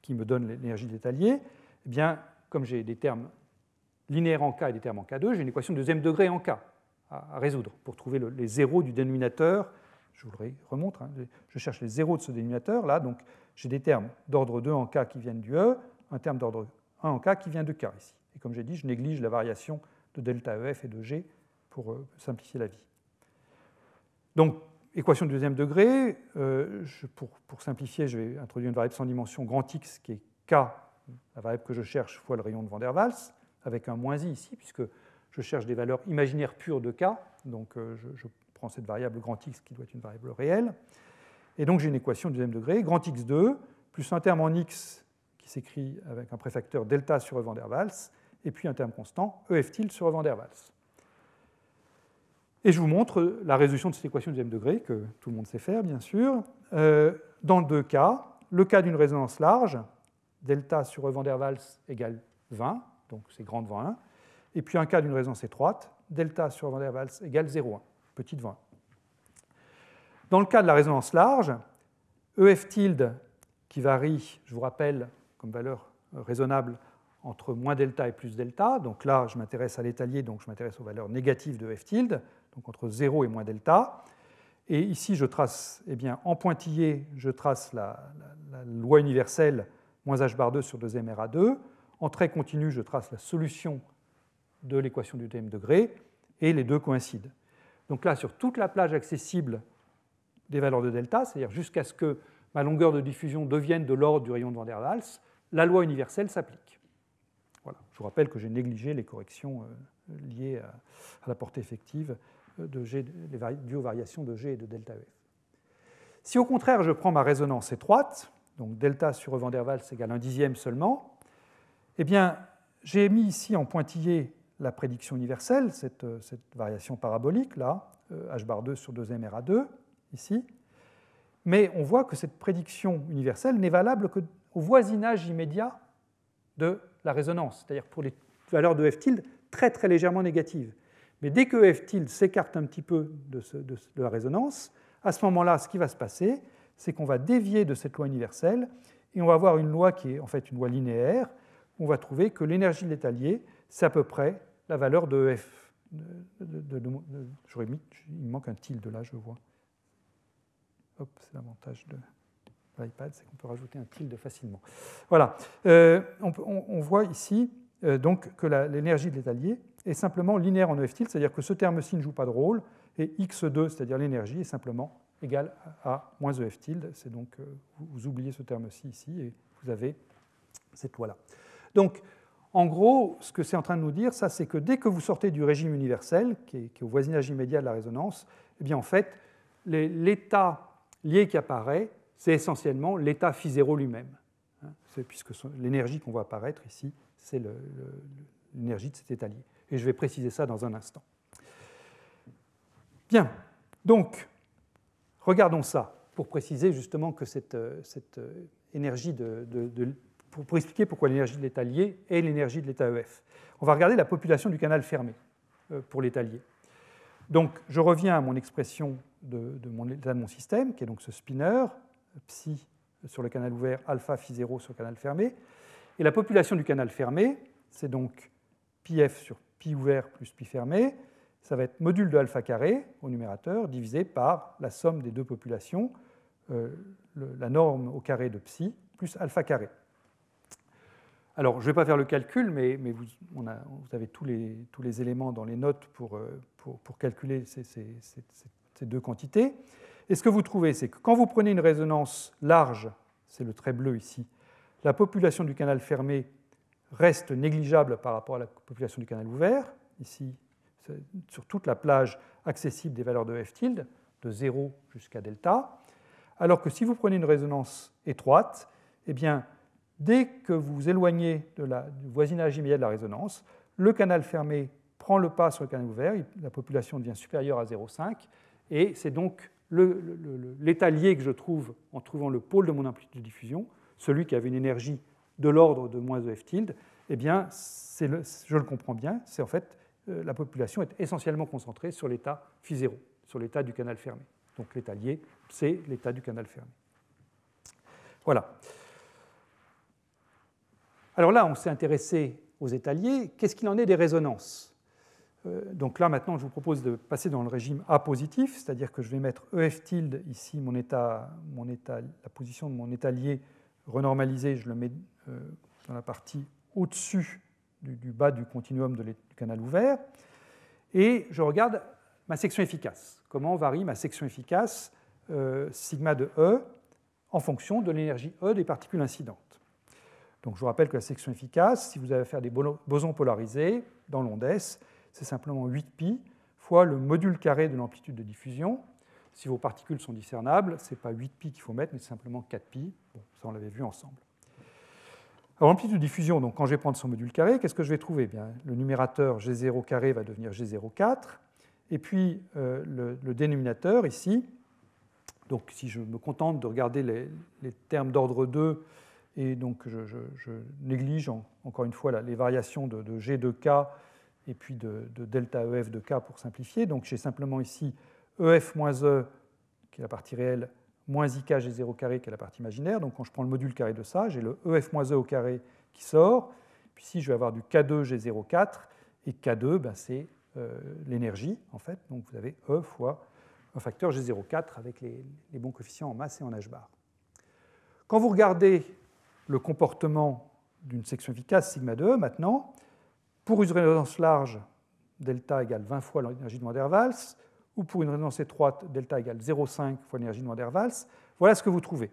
qui me donnent l'énergie de l'état lié? Eh bien, comme j'ai des termes linéaires en K et des termes en K2, j'ai une équation de deuxième degré en K à résoudre pour trouver les zéros du dénominateur. Je vous le remontre, hein. Je cherche les zéros de ce dénominateur, là, donc j'ai des termes d'ordre 2 en K qui viennent du E, un terme d'ordre 1 en K qui vient de K ici. Et comme j'ai dit, je néglige la variation de delta EF et de G pour simplifier la vie. Donc, équation de deuxième degré, pour simplifier, je vais introduire une variable sans dimension grand X qui est K, la variable que je cherche, fois le rayon de Van der Waals, avec un moins I ici, puisque je cherche des valeurs imaginaires pures de K, donc je prends cette variable grand X qui doit être une variable réelle. Et donc j'ai une équation de deuxième degré, grand X2, plus un terme en X qui s'écrit avec un préfacteur delta sur E Van der Waals, et puis un terme constant, EF tilde sur E Van der Waals. Et je vous montre la résolution de cette équation de deuxième degré, que tout le monde sait faire, bien sûr. Dans deux cas, le cas d'une résonance large, delta sur E Van der Waals égale 20, donc c'est grand devant 1, et puis un cas d'une résonance étroite, delta sur E Van der Waals égale 0,1, petit devant 1. Dans le cas de la résonance large, EF tilde, qui varie, je vous rappelle, comme valeur raisonnable, entre moins delta et plus delta, donc là je m'intéresse à l'état lié, donc je m'intéresse aux valeurs négatives de F tilde, donc entre 0 et moins delta. Et ici je trace, eh bien, en pointillé, je trace la loi universelle moins h bar 2 sur 2m RA2. En trait continu, je trace la solution de l'équation du deuxième degré, et les deux coïncident. Donc là, sur toute la plage accessible des valeurs de delta, c'est-à-dire jusqu'à ce que ma longueur de diffusion devienne de l'ordre du rayon de Van der Waals, la loi universelle s'applique. Voilà. Je vous rappelle que j'ai négligé les corrections liées à la portée effective de G, dues aux variations de G et de delta EF. Si au contraire je prends ma résonance étroite, donc delta sur E Van der Waals égale 1/10 seulement, eh bien j'ai mis ici en pointillé la prédiction universelle, cette variation parabolique, là, h bar 2 sur 2m RA2, ici, mais on voit que cette prédiction universelle n'est valable qu'au voisinage immédiat de la résonance, c'est-à-dire pour les valeurs de F tilde très très légèrement négatives. Mais dès que F tilde s'écarte un petit peu de la résonance, à ce moment-là, ce qui va se passer, c'est qu'on va dévier de cette loi universelle et on va avoir une loi qui est en fait une loi linéaire. On va trouver que l'énergie de l'état lié, c'est à peu près la valeur de F. J'aurais mis, il me manque un tilde là, je vois. Hop, c'est l'avantage de l'iPad, c'est qu'on peut rajouter un tilde facilement. Voilà. On voit ici donc que l'énergie de l'état lié est simplement linéaire en EF tilde, c'est-à-dire que ce terme-ci ne joue pas de rôle, et x2, c'est-à-dire l'énergie, est simplement égal à moins EF tilde. C'est donc, vous oubliez ce terme-ci ici, et vous avez cette loi-là. Donc, en gros, ce que c'est en train de nous dire, ça, c'est que dès que vous sortez du régime universel, qui est au voisinage immédiat de la résonance, eh bien, en fait, l'état lié qui apparaît, c'est essentiellement l'état phi0 lui-même, hein, puisque l'énergie qu'on voit apparaître ici, c'est l'énergie de cet état lié. Et je vais préciser ça dans un instant. Bien, donc, regardons ça pour préciser justement que cette énergie pour expliquer pourquoi l'énergie de l'état lié est l'énergie de l'état EF. On va regarder la population du canal fermé pour l'état lié. Donc, je reviens à mon expression de mon système, qui est donc ce spinner, psi sur le canal ouvert, alpha phi0 sur le canal fermé. Et la population du canal fermé, c'est donc πf sur pi ouvert plus pi fermé. Ça va être module de alpha carré au numérateur, divisé par la somme des deux populations, la norme au carré de psi, plus alpha carré. Alors, je ne vais pas faire le calcul, mais vous avez tous les éléments dans les notes pour calculer ces deux quantités. Et ce que vous trouvez, c'est que quand vous prenez une résonance large, c'est le trait bleu ici, la population du canal fermé reste négligeable par rapport à la population du canal ouvert, ici, sur toute la plage accessible des valeurs de F tilde, de 0 jusqu'à delta. Alors que si vous prenez une résonance étroite, eh bien, dès que vous vous éloignez du voisinage immédiat de la résonance, le canal fermé prend le pas sur le canal ouvert, la population devient supérieure à 0,5, et c'est donc l'état lié que je trouve en trouvant le pôle de mon amplitude de diffusion, celui qui avait une énergie de l'ordre de moins EF tilde, eh bien, je le comprends bien, c'est en fait la population est essentiellement concentrée sur l'état phi 0, sur l'état du canal fermé. Donc l'état lié, c'est l'état du canal fermé. Voilà. Alors là, on s'est intéressé aux états liés. Qu'est-ce qu'il en est des résonances? Donc là, maintenant, je vous propose de passer dans le régime A positif, c'est-à-dire que je vais mettre EF tilde ici, la position de mon état lié renormalisé, je le mets dans la partie au-dessus du bas du continuum du canal ouvert, et je regarde ma section efficace. Comment varie ma section efficace sigma de E en fonction de l'énergie E des particules incidentes. Donc je vous rappelle que la section efficace, si vous avez affaire à des bosons polarisés dans l'onde S, c'est simplement 8π fois le module carré de l'amplitude de diffusion. Si vos particules sont discernables, ce n'est pas 8π qu'il faut mettre, mais c'est simplement 4π. Bon, ça, on l'avait vu ensemble. Alors, l'amplitude de diffusion, donc, quand je vais prendre son module carré, qu'est-ce que je vais trouver? Bien, le numérateur G0 carré va devenir G04, et puis le dénominateur, ici, donc si je me contente de regarder les termes d'ordre 2, et donc je néglige encore une fois les variations de G de K et puis de delta EF de K pour simplifier. Donc j'ai simplement ici EF moins E, qui est la partie réelle, moins IK G0 carré, qui est la partie imaginaire. Donc quand je prends le module carré de ça, j'ai le EF moins E au carré qui sort. Puis ici, je vais avoir du K2 G04, et K2, ben, c'est l'énergie, en fait. Donc vous avez E fois un facteur G04 avec les bons coefficients en masse et en H bar. Quand vous regardez le comportement d'une section efficace sigma de E, maintenant, pour une résonance large, delta égale 20 fois l'énergie de Van der Waals, ou pour une résonance étroite, delta égale 0,5 fois l'énergie de Van der Waals, voilà ce que vous trouvez.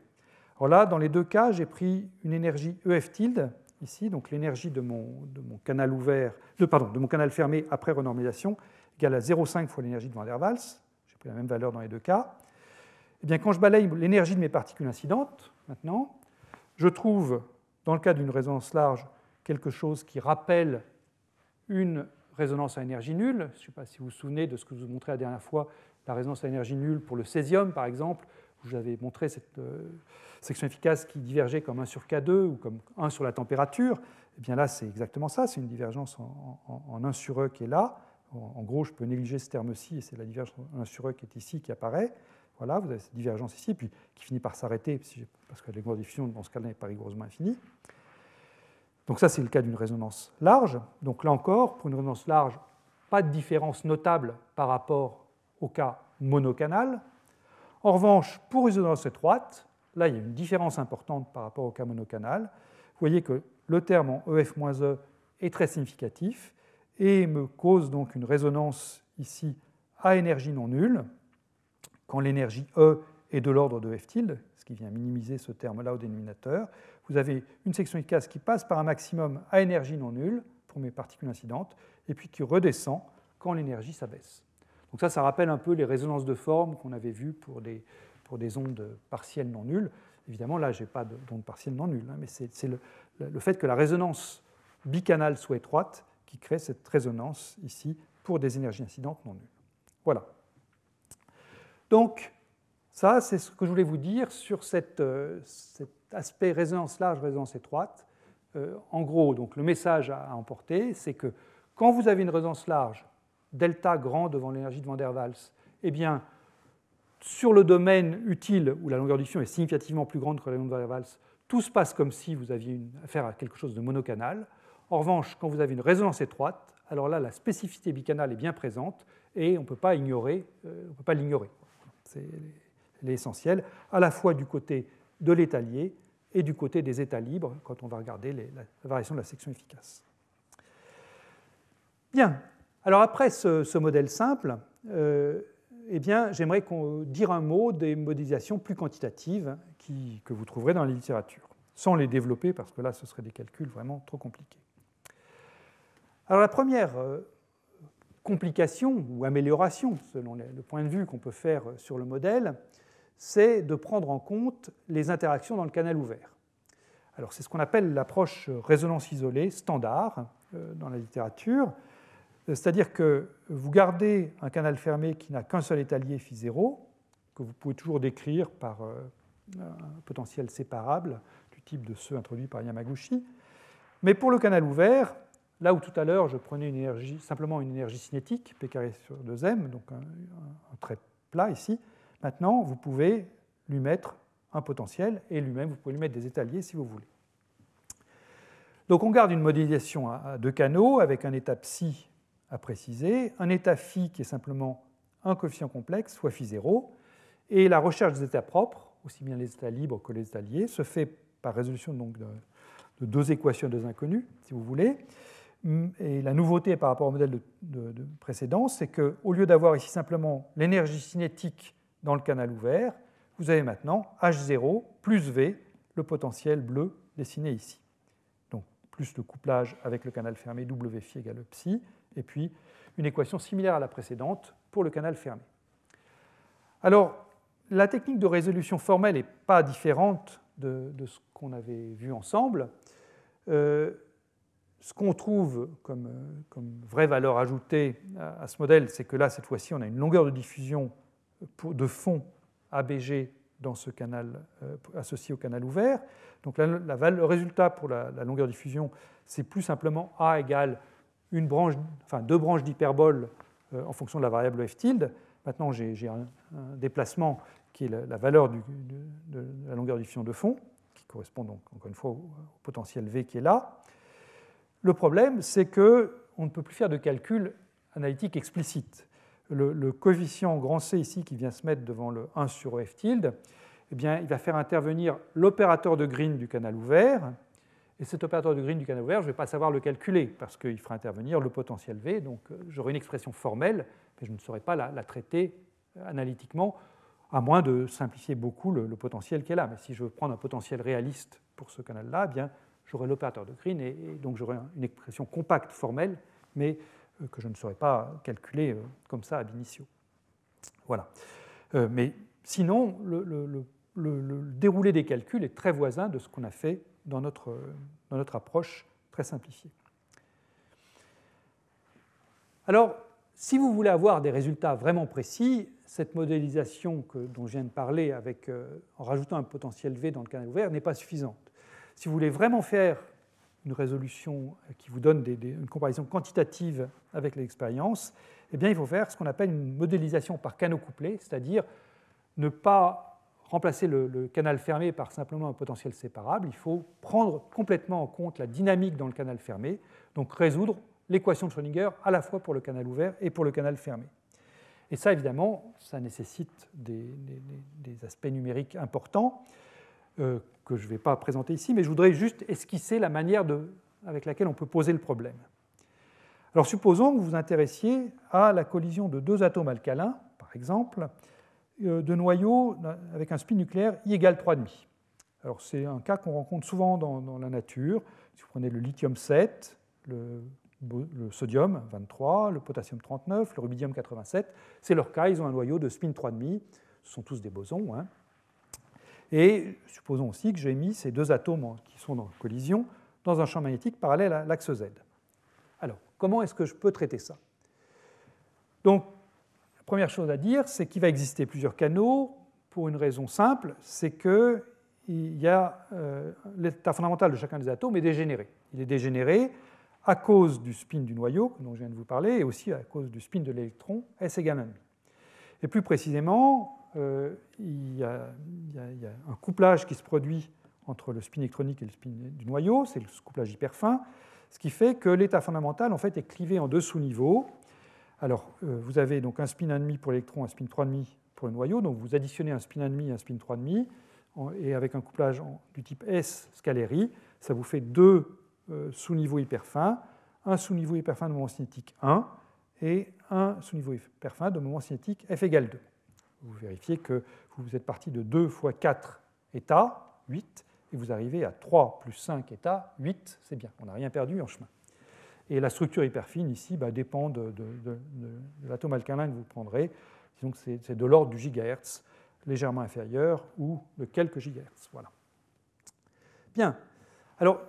Alors là, dans les deux cas, j'ai pris une énergie EF tilde, ici, donc l'énergie de mon canal ouvert, de mon canal fermé après renormalisation, égale à 0,5 fois l'énergie de Van der Waals. J'ai pris la même valeur dans les deux cas. Et bien, quand je balaye l'énergie de mes particules incidentes, maintenant, je trouve, dans le cas d'une résonance large, quelque chose qui rappelle une résonance à énergie nulle. Je ne sais pas si vous vous souvenez de ce que je vous montrais la dernière fois, la résonance à énergie nulle pour le césium, par exemple, où j'avais montré cette section efficace qui divergeait comme 1 sur K2 ou comme 1 sur la température. Et bien là, c'est exactement ça, c'est une divergence en 1 sur E qui est là. En gros, je peux négliger ce terme-ci, et c'est la divergence en 1 sur E qui est ici, qui apparaît. Voilà, vous avez cette divergence ici, puis qui finit par s'arrêter, parce que la longueur de diffusion, dans ce cas-là, n'est pas rigoureusement infinie. Donc ça, c'est le cas d'une résonance large. Donc là encore, pour une résonance large, pas de différence notable par rapport au cas monocanal. En revanche, pour une résonance étroite, là, il y a une différence importante par rapport au cas monocanal. Vous voyez que le terme en EF-E est très significatif et me cause donc une résonance ici à énergie non nulle, quand l'énergie E est de l'ordre de F tilde, ce qui vient minimiser ce terme-là au dénominateur. Vous avez une section efficace qui passe par un maximum à énergie non nulle pour mes particules incidentes, et puis qui redescend quand l'énergie s'abaisse. Donc ça rappelle un peu les résonances de forme qu'on avait vues pour des ondes partielles non nulles. Évidemment, là, je n'ai pas d'ondes partielles non nulles, mais c'est le fait que la résonance bicanale soit étroite qui crée cette résonance ici pour des énergies incidentes non nulles. Voilà. Donc, ça, c'est ce que je voulais vous dire sur cet aspect résonance large, résonance étroite. En gros, donc, le message à emporter, c'est que quand vous avez une résonance large, delta grand devant l'énergie de Van der Waals, eh bien, sur le domaine utile où la longueur de diffusion est significativement plus grande que la longueur de Van der Waals, tout se passe comme si vous aviez affaire à quelque chose de monocanal. En revanche, quand vous avez une résonance étroite, alors là, la spécificité bicanale est bien présente et on ne peut pas l'ignorer. Elle est essentielle, à la fois du côté de l'état lié et du côté des états libres, quand on va regarder la variation de la section efficace. Bien, alors après ce modèle simple, eh bien, j'aimerais dire un mot des modélisations plus quantitatives que vous trouverez dans la littérature, sans les développer, parce que là, ce seraient des calculs vraiment trop compliqués. Alors la première complication ou amélioration, selon le point de vue qu'on peut faire sur le modèle, c'est de prendre en compte les interactions dans le canal ouvert. Alors, c'est ce qu'on appelle l'approche résonance isolée standard dans la littérature, c'est-à-dire que vous gardez un canal fermé qui n'a qu'un seul état lié φ0, que vous pouvez toujours décrire par un potentiel séparable du type de ceux introduits par Yamaguchi. Mais pour le canal ouvert, là où tout à l'heure je prenais simplement une énergie cinétique, P carré sur 2m, donc un trait plat ici, maintenant vous pouvez lui mettre un potentiel et lui-même vous pouvez lui mettre des états liés si vous voulez. Donc on garde une modélisation à deux canaux avec un état psi à préciser, un état phi qui est simplement un coefficient complexe, soit φ0, et la recherche des états propres, aussi bien les états libres que les états liés, se fait par résolution donc de deux équations à deux inconnus, si vous voulez. Et la nouveauté par rapport au modèle de précédent, c'est qu'au lieu d'avoir ici simplement l'énergie cinétique dans le canal ouvert, vous avez maintenant H0 plus V, le potentiel bleu dessiné ici. Donc plus le couplage avec le canal fermé W phi égale psi, et puis une équation similaire à la précédente pour le canal fermé. Alors, la technique de résolution formelle n'est pas différente de ce qu'on avait vu ensemble. Ce qu'on trouve comme vraie valeur ajoutée à ce modèle, c'est que là, cette fois-ci, on a une longueur de diffusion de fond ABG dans ce canal associé au canal ouvert. Donc le résultat pour la longueur de diffusion, c'est plus simplement A égale deux branches d'hyperbole en fonction de la variable f tilde. Maintenant, j'ai un déplacement qui est la valeur de la longueur de diffusion de fond, qui correspond donc encore une fois au potentiel V qui est là. Le problème, c'est qu'on ne peut plus faire de calcul analytique explicite. Le coefficient grand C ici, qui vient se mettre devant le 1 sur f tilde, eh bien, il va faire intervenir l'opérateur de Green du canal ouvert. Et cet opérateur de Green du canal ouvert, je ne vais pas savoir le calculer, parce qu'il fera intervenir le potentiel V. Donc j'aurai une expression formelle, mais je ne saurais pas la traiter analytiquement, à moins de simplifier beaucoup le potentiel qui est là. Mais si je veux prendre un potentiel réaliste pour ce canal-là, eh bien, j'aurai l'opérateur de Green, et donc j'aurai une expression compacte formelle, mais que je ne saurais pas calculer comme ça ab initio. Voilà. Mais sinon, le déroulé des calculs est très voisin de ce qu'on a fait dans notre approche très simplifiée. Alors, si vous voulez avoir des résultats vraiment précis, cette modélisation dont je viens de parler en rajoutant un potentiel V dans le canal ouvert n'est pas suffisante. Si vous voulez vraiment faire une résolution qui vous donne une comparaison quantitative avec l'expérience, eh bien, il faut faire ce qu'on appelle une modélisation par canaux couplés, c'est-à-dire ne pas remplacer le canal fermé par simplement un potentiel séparable. Il faut prendre complètement en compte la dynamique dans le canal fermé, donc résoudre l'équation de Schrödinger à la fois pour le canal ouvert et pour le canal fermé. Et ça, évidemment, ça nécessite des aspects numériques importants que je ne vais pas présenter ici, mais je voudrais juste esquisser la manière avec laquelle on peut poser le problème. Alors, supposons que vous vous intéressiez à la collision de deux atomes alcalins, par exemple, de noyaux avec un spin nucléaire I égale 3,5. Alors, c'est un cas qu'on rencontre souvent dans la nature. Si vous prenez le lithium 7, le sodium 23, le potassium 39, le rubidium 87, c'est leur cas, ils ont un noyau de spin 3,5, ce sont tous des bosons. Hein. Et supposons aussi que j'ai mis ces deux atomes qui sont en collision dans un champ magnétique parallèle à l'axe Z. Alors, comment est-ce que je peux traiter ça? Donc, la première chose à dire, c'est qu'il va exister plusieurs canaux pour une raison simple, c'est que l'état fondamental de chacun des atomes est dégénéré. Il est dégénéré à cause du spin du noyau, dont je viens de vous parler, et aussi à cause du spin de l'électron, S égale 1,5. Et plus précisément, il y a un couplage qui se produit entre le spin électronique et le spin du noyau, c'est le couplage hyperfin, ce qui fait que l'état fondamental en fait, est clivé en deux sous-niveaux. Alors, vous avez donc un spin 1,5 pour l'électron, un spin 3,5 pour le noyau, donc vous additionnez un spin 1,5 et un spin 3,5, et avec un couplage du type S scalaire, ça vous fait deux sous-niveaux hyperfins, un sous-niveau hyperfin de moment cinétique 1 et un sous-niveau hyperfin de moment cinétique F égale 2. Vous vérifiez que vous êtes parti de 2 fois 4 états, 8, et vous arrivez à 3 plus 5 états, 8, c'est bien, on n'a rien perdu en chemin. Et la structure hyperfine ici dépend de l'atome alcalin que vous prendrez. Disons que c'est de l'ordre du gigahertz, légèrement inférieur ou de quelques gigahertz. Voilà. Bien. Alors,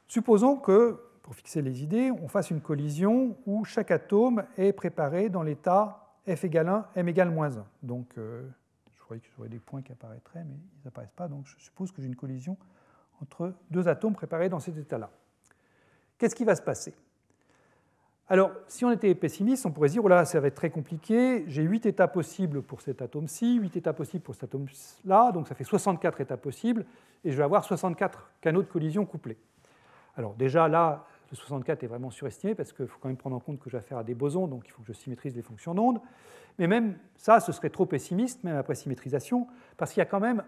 supposons que, pour fixer les idées, on fasse une collision où chaque atome est préparé dans l'état F égale 1, M égale moins 1. Donc, je croyais que j'aurais des points qui apparaîtraient, mais ils n'apparaissent pas. Donc, je suppose que j'ai une collision entre deux atomes préparés dans cet état-là. Qu'est-ce qui va se passer? Alors, si on était pessimiste, on pourrait se dire, oh là, ça va être très compliqué, j'ai 8 états possibles pour cet atome-ci, 8 états possibles pour cet atome-là, donc ça fait 64 états possibles, et je vais avoir 64 canaux de collision couplés. Alors déjà, là, le 64 est vraiment surestimé, parce qu'il faut quand même prendre en compte que j'ai affaire à des bosons, donc il faut que je symétrise les fonctions d'onde. Mais même ça, ce serait trop pessimiste, même après symétrisation, parce qu'il y a quand même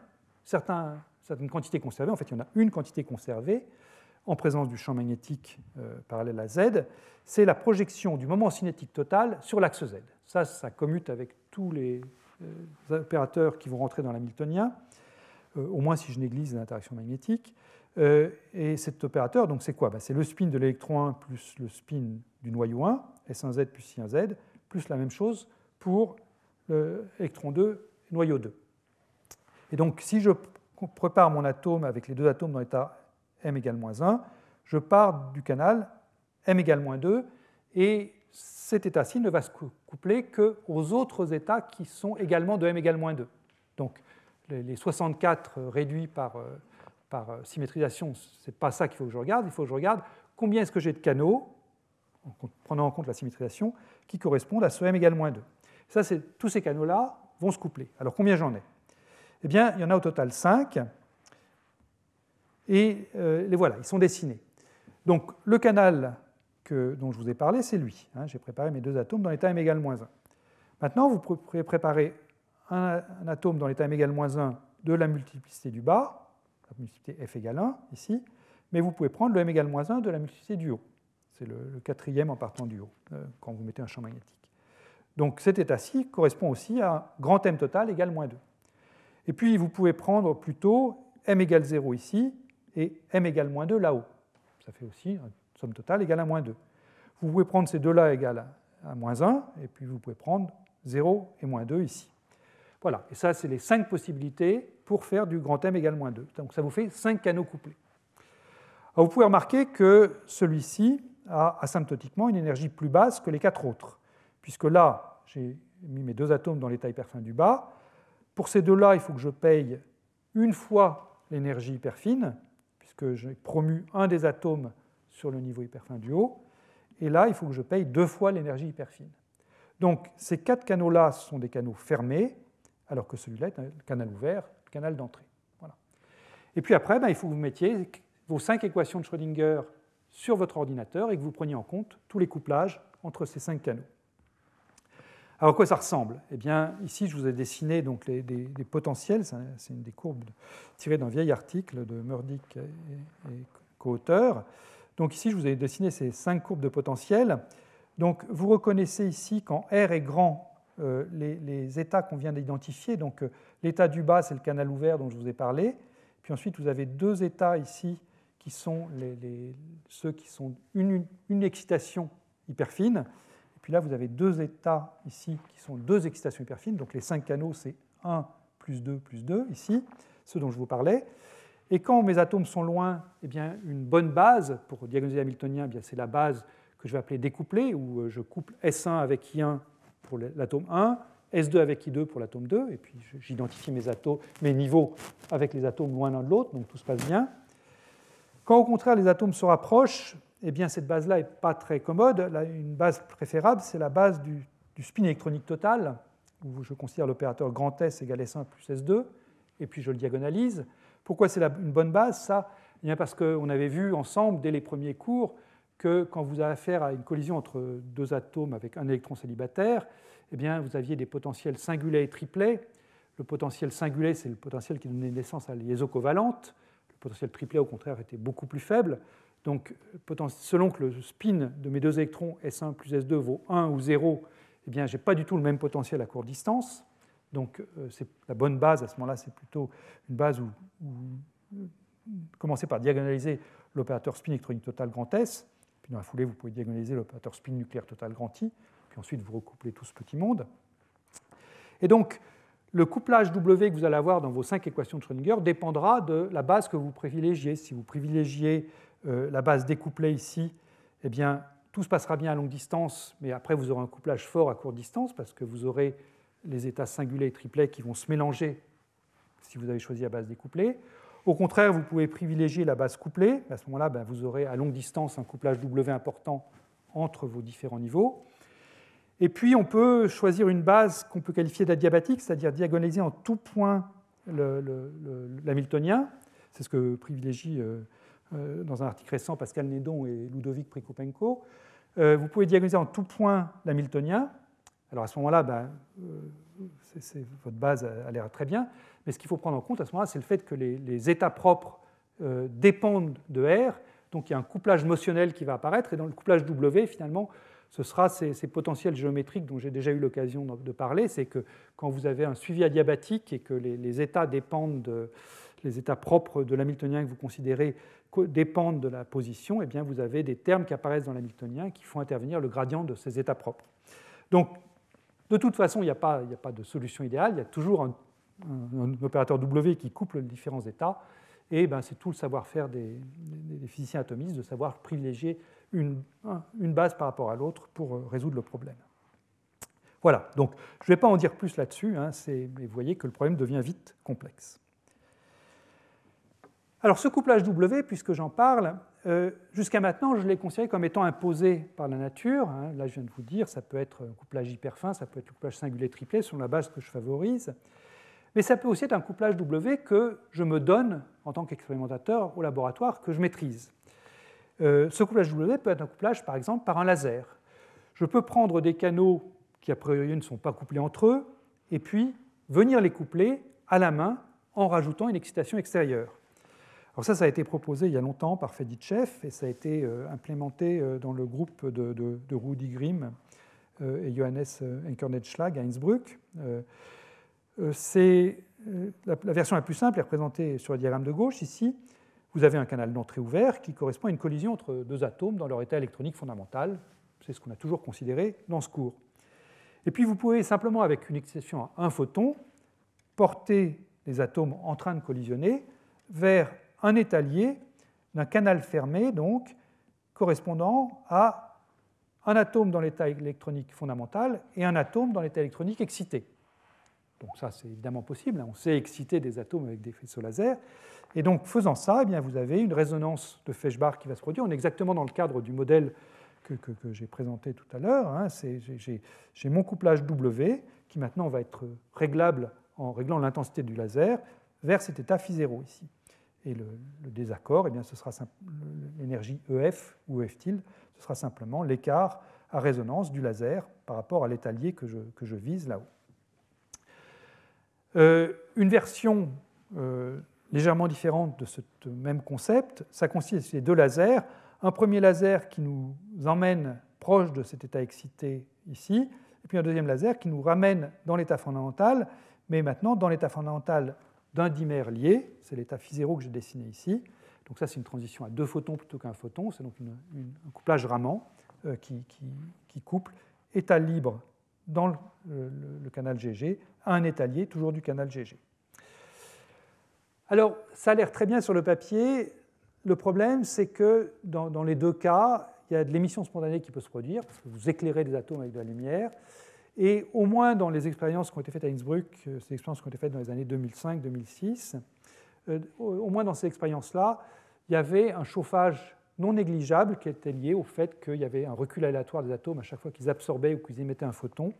certaines quantités conservées, en fait, il y en a une quantité conservée, en présence du champ magnétique parallèle à Z, c'est la projection du moment cinétique total sur l'axe Z. Ça commute avec tous les opérateurs qui vont rentrer dans l'hamiltonien, au moins si je néglige les interactions magnétiques. Et cet opérateur, donc c'est quoi? C'est le spin de l'électron 1 plus le spin du noyau 1, S1Z plus I1Z, plus la même chose pour l'électron 2, noyau 2. Et donc si je prépare mon atome avec les deux atomes dans l'état M égale moins 1, je pars du canal M égale moins 2, et cet état-ci ne va se coupler qu'aux autres états qui sont également de M égale moins 2. Donc les 64 réduits par symétrisation, ce n'est pas ça qu'il faut que je regarde, il faut que je regarde combien est-ce que j'ai de canaux, en prenant en compte la symétrisation, qui correspondent à ce M égale moins 2. Tous ces canaux-là vont se coupler. Alors combien j'en ai? Eh bien, il y en a au total 5. Et les voilà, ils sont dessinés. Donc le canal dont je vous ai parlé, c'est lui. J'ai préparé mes deux atomes dans l'état M égale moins 1. Maintenant, vous pouvez préparer un atome dans l'état M égale moins 1 de la multiplicité du bas, la multiplicité F égale 1, ici, mais vous pouvez prendre le M égale moins 1 de la multiplicité du haut. C'est le quatrième en partant du haut, quand vous mettez un champ magnétique. Donc cet état-ci correspond aussi à grand M total égale moins 2. Et puis vous pouvez prendre plutôt M égale 0 ici, et M égale moins 2 là-haut. Ça fait aussi une somme totale égale à moins 2. Vous pouvez prendre ces deux-là égales à moins 1, et puis vous pouvez prendre 0 et moins 2 ici. Voilà, et ça, c'est les 5 possibilités pour faire du grand M égale moins 2. Donc ça vous fait 5 canaux couplés. Alors, vous pouvez remarquer que celui-ci a asymptotiquement une énergie plus basse que les 4 autres, puisque là, j'ai mis mes deux atomes dans l'état hyperfin du bas. Pour ces deux-là, il faut que je paye une fois l'énergie hyperfine, puisque j'ai promu un des atomes sur le niveau hyperfin du haut, et là, il faut que je paye 2 fois l'énergie hyperfine. Donc, ces 4 canaux-là sont des canaux fermés, alors que celui-là est un canal ouvert, le canal d'entrée. Voilà. Et puis après, il faut que vous mettiez vos 5 équations de Schrödinger sur votre ordinateur et que vous preniez en compte tous les couplages entre ces 5 canaux. Alors, à quoi ça ressemble? Eh bien, ici, je vous ai dessiné donc, des potentiels. C'est une des courbes tirées d'un vieil article de Murdick et co-auteurs. Donc, ici, je vous ai dessiné ces 5 courbes de potentiel. Donc, vous reconnaissez ici, quand R est grand, les états qu'on vient d'identifier. Donc, l'état du bas, c'est le canal ouvert dont je vous ai parlé. Puis ensuite, vous avez 2 états ici qui sont ceux qui sont une excitation hyper fine. Puis là, vous avez 2 états ici qui sont 2 excitations hyper fines. Donc les 5 canaux, c'est 1 plus 2 ici, ceux dont je vous parlais. Et quand mes atomes sont loin, eh bien, une bonne base pour diagonaliser l'hamiltonien, eh c'est la base que je vais appeler découplée, où je couple S1 avec I1 pour l'atome 1, S2 avec I2 pour l'atome 2, et puis j'identifie mes niveaux avec les atomes loin l'un de l'autre, donc tout se passe bien. Quand au contraire les atomes se rapprochent, eh bien, cette base-là n'est pas très commode. Là, une base préférable, c'est la base du spin électronique total, où je considère l'opérateur grand S égale S1 plus S2, et puis je le diagonalise. Pourquoi c'est une bonne base, ça? Eh bien, parce qu'on avait vu ensemble, dès les premiers cours, que quand vous avez affaire à une collision entre 2 atomes avec un électron célibataire, eh bien, vous aviez des potentiels singulets et triplets. Le potentiel singulet, c'est le potentiel qui donnait naissance à la liaison covalente. Le potentiel triplet, au contraire, était beaucoup plus faible. Donc, selon que le spin de mes 2 électrons S1 plus S2 vaut 1 ou 0, eh bien, je n'ai pas du tout le même potentiel à courte distance. Donc, c'est la bonne base, à ce moment-là, c'est plutôt une base où commencez par diagonaliser l'opérateur spin électronique total grand S. Puis, dans la foulée, vous pouvez diagonaliser l'opérateur spin nucléaire total grand I. Puis ensuite, vous recouplez tout ce petit monde. Et donc, le couplage W que vous allez avoir dans vos 5 équations de Schrödinger dépendra de la base que vous privilégiez. Si vous privilégiez la base découplée ici, eh bien, tout se passera bien à longue distance, mais après vous aurez un couplage fort à courte distance parce que vous aurez les états singulets et triplets qui vont se mélanger si vous avez choisi la base découplée. Au contraire, vous pouvez privilégier la base couplée. À ce moment-là, vous aurez à longue distance un couplage W important entre vos différents niveaux. Et puis, on peut choisir une base qu'on peut qualifier d'adiabatique, c'est-à-dire diagonaliser en tout point l'hamiltonien. C'est ce que privilégie dans un article récent Pascal Nédon et Ludovic Prikoupenko. Vous pouvez diagonaliser en tout point l'hamiltonien. Alors à ce moment-là, votre base a l'air très bien, mais ce qu'il faut prendre en compte à ce moment-là, c'est le fait que les états propres dépendent de R, donc il y a un couplage motionnel qui va apparaître, et dans le couplage W, finalement, ce sera ces potentiels géométriques dont j'ai déjà eu l'occasion de parler, c'est que quand vous avez un suivi adiabatique et que les états dépendent les états propres de l'hamiltonien que vous considérez dépendent de la position, eh bien vous avez des termes qui apparaissent dans l'hamiltonien qui font intervenir le gradient de ces états propres. Donc, de toute façon, il n'y a pas de solution idéale, il y a toujours un opérateur W qui couple les différents états, et c'est tout le savoir-faire des physiciens atomistes de savoir privilégier une base par rapport à l'autre pour résoudre le problème. Voilà, donc je ne vais pas en dire plus là-dessus, mais vous voyez que le problème devient vite complexe. Alors ce couplage W, puisque j'en parle, jusqu'à maintenant je l'ai considéré comme étant imposé par la nature. Là je viens de vous dire, ça peut être un couplage hyperfin, ça peut être un couplage singulier triplé sur la base que je favorise. Mais ça peut aussi être un couplage W que je me donne en tant qu'expérimentateur au laboratoire, que je maîtrise. Ce couplage W peut être un couplage, par exemple, par un laser. Je peux prendre des canaux qui, a priori, ne sont pas couplés entre eux, et puis venir les coupler à la main en rajoutant une excitation extérieure. Alors ça a été proposé il y a longtemps par Feditchev, et ça a été implémenté dans le groupe de Rudi Grimm et Johannes Enkernetschlag à Innsbruck. La version la plus simple est représentée sur le diagramme de gauche, ici. Vous avez un canal d'entrée ouvert qui correspond à une collision entre deux atomes dans leur état électronique fondamental. C'est ce qu'on a toujours considéré dans ce cours. Et puis vous pouvez simplement, avec une excitation à un photon, porter les atomes en train de collisionner vers un étalier d'un canal fermé, donc, correspondant à un atome dans l'état électronique fondamental et un atome dans l'état électronique excité. Donc ça, c'est évidemment possible. On sait exciter des atomes avec des faisceaux laser. Et donc, faisant ça, eh bien, vous avez une résonance de Feshbach qui va se produire. On est exactement dans le cadre du modèle que j'ai présenté tout à l'heure. J'ai mon couplage W qui maintenant va être réglable en réglant l'intensité du laser vers cet état phi0 ici. Et le désaccord, eh bien, ce sera l'énergie EF ou EF tilde, ce sera simplement l'écart à résonance du laser par rapport à l'étalier que je vise là-haut. Une version légèrement différente de ce même concept, ça consiste en deux lasers. Un premier laser qui nous emmène proche de cet état excité ici, et puis un deuxième laser qui nous ramène dans l'état fondamental, mais maintenant dans l'état fondamental d'un dimère lié, c'est l'état phi0 que j'ai dessiné ici. Donc ça, c'est une transition à deux photons plutôt qu'un photon, c'est donc un couplage Raman qui couple état libre dans le canal GG à un état lié, toujours du canal GG. Alors, ça a l'air très bien sur le papier. Le problème, c'est que dans les deux cas, il y a de l'émission spontanée qui peut se produire, parce que vous éclairez des atomes avec de la lumière. Et au moins dans les expériences qui ont été faites à Innsbruck, ces expériences qui ont été faites dans les années 2005-2006, au moins dans ces expériences-là, il y avait un chauffage non négligeable qui était lié au fait qu'il y avait un recul aléatoire des atomes à chaque fois qu'ils absorbaient ou qu'ils émettaient un photon.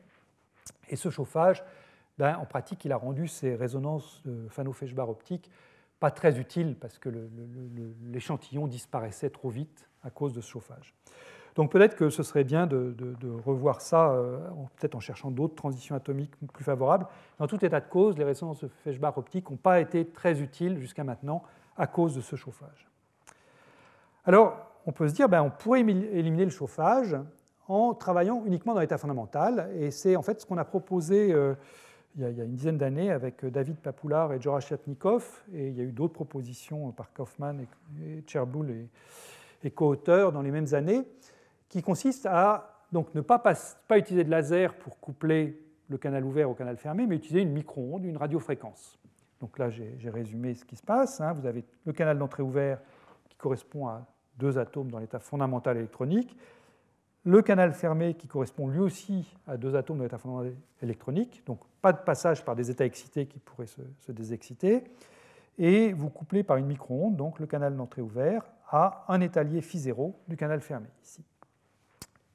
Et ce chauffage, en pratique, il a rendu ces résonances de Fano-Feshbach optiques pas très utiles parce que l'échantillon disparaissait trop vite à cause de ce chauffage. Donc peut-être que ce serait bien de revoir ça, peut-être en cherchant d'autres transitions atomiques plus favorables. Dans tout état de cause, les résonances de Feshbach optiques n'ont pas été très utiles jusqu'à maintenant à cause de ce chauffage. Alors, on peut se dire, on pourrait éliminer le chauffage en travaillant uniquement dans l'état fondamental, et c'est en fait ce qu'on a proposé il y a une dizaine d'années avec David Papoular et Jora Chatnikov, et il y a eu d'autres propositions par Kaufman et Cherboul et co-auteurs dans les mêmes années, qui consistent à donc ne pas utiliser de laser pour coupler le canal ouvert au canal fermé, mais utiliser une micro-onde, une radiofréquence. Donc là, j'ai résumé ce qui se passe. Vous avez le canal d'entrée ouvert qui correspond à 2 atomes dans l'état fondamental électronique, le canal fermé qui correspond lui aussi à 2 atomes dans l'état fondamental électronique, donc pas de passage par des états excités qui pourraient se désexciter, et vous couplez par une micro-onde donc le canal d'entrée ouvert à un état lié φ0 du canal fermé, ici.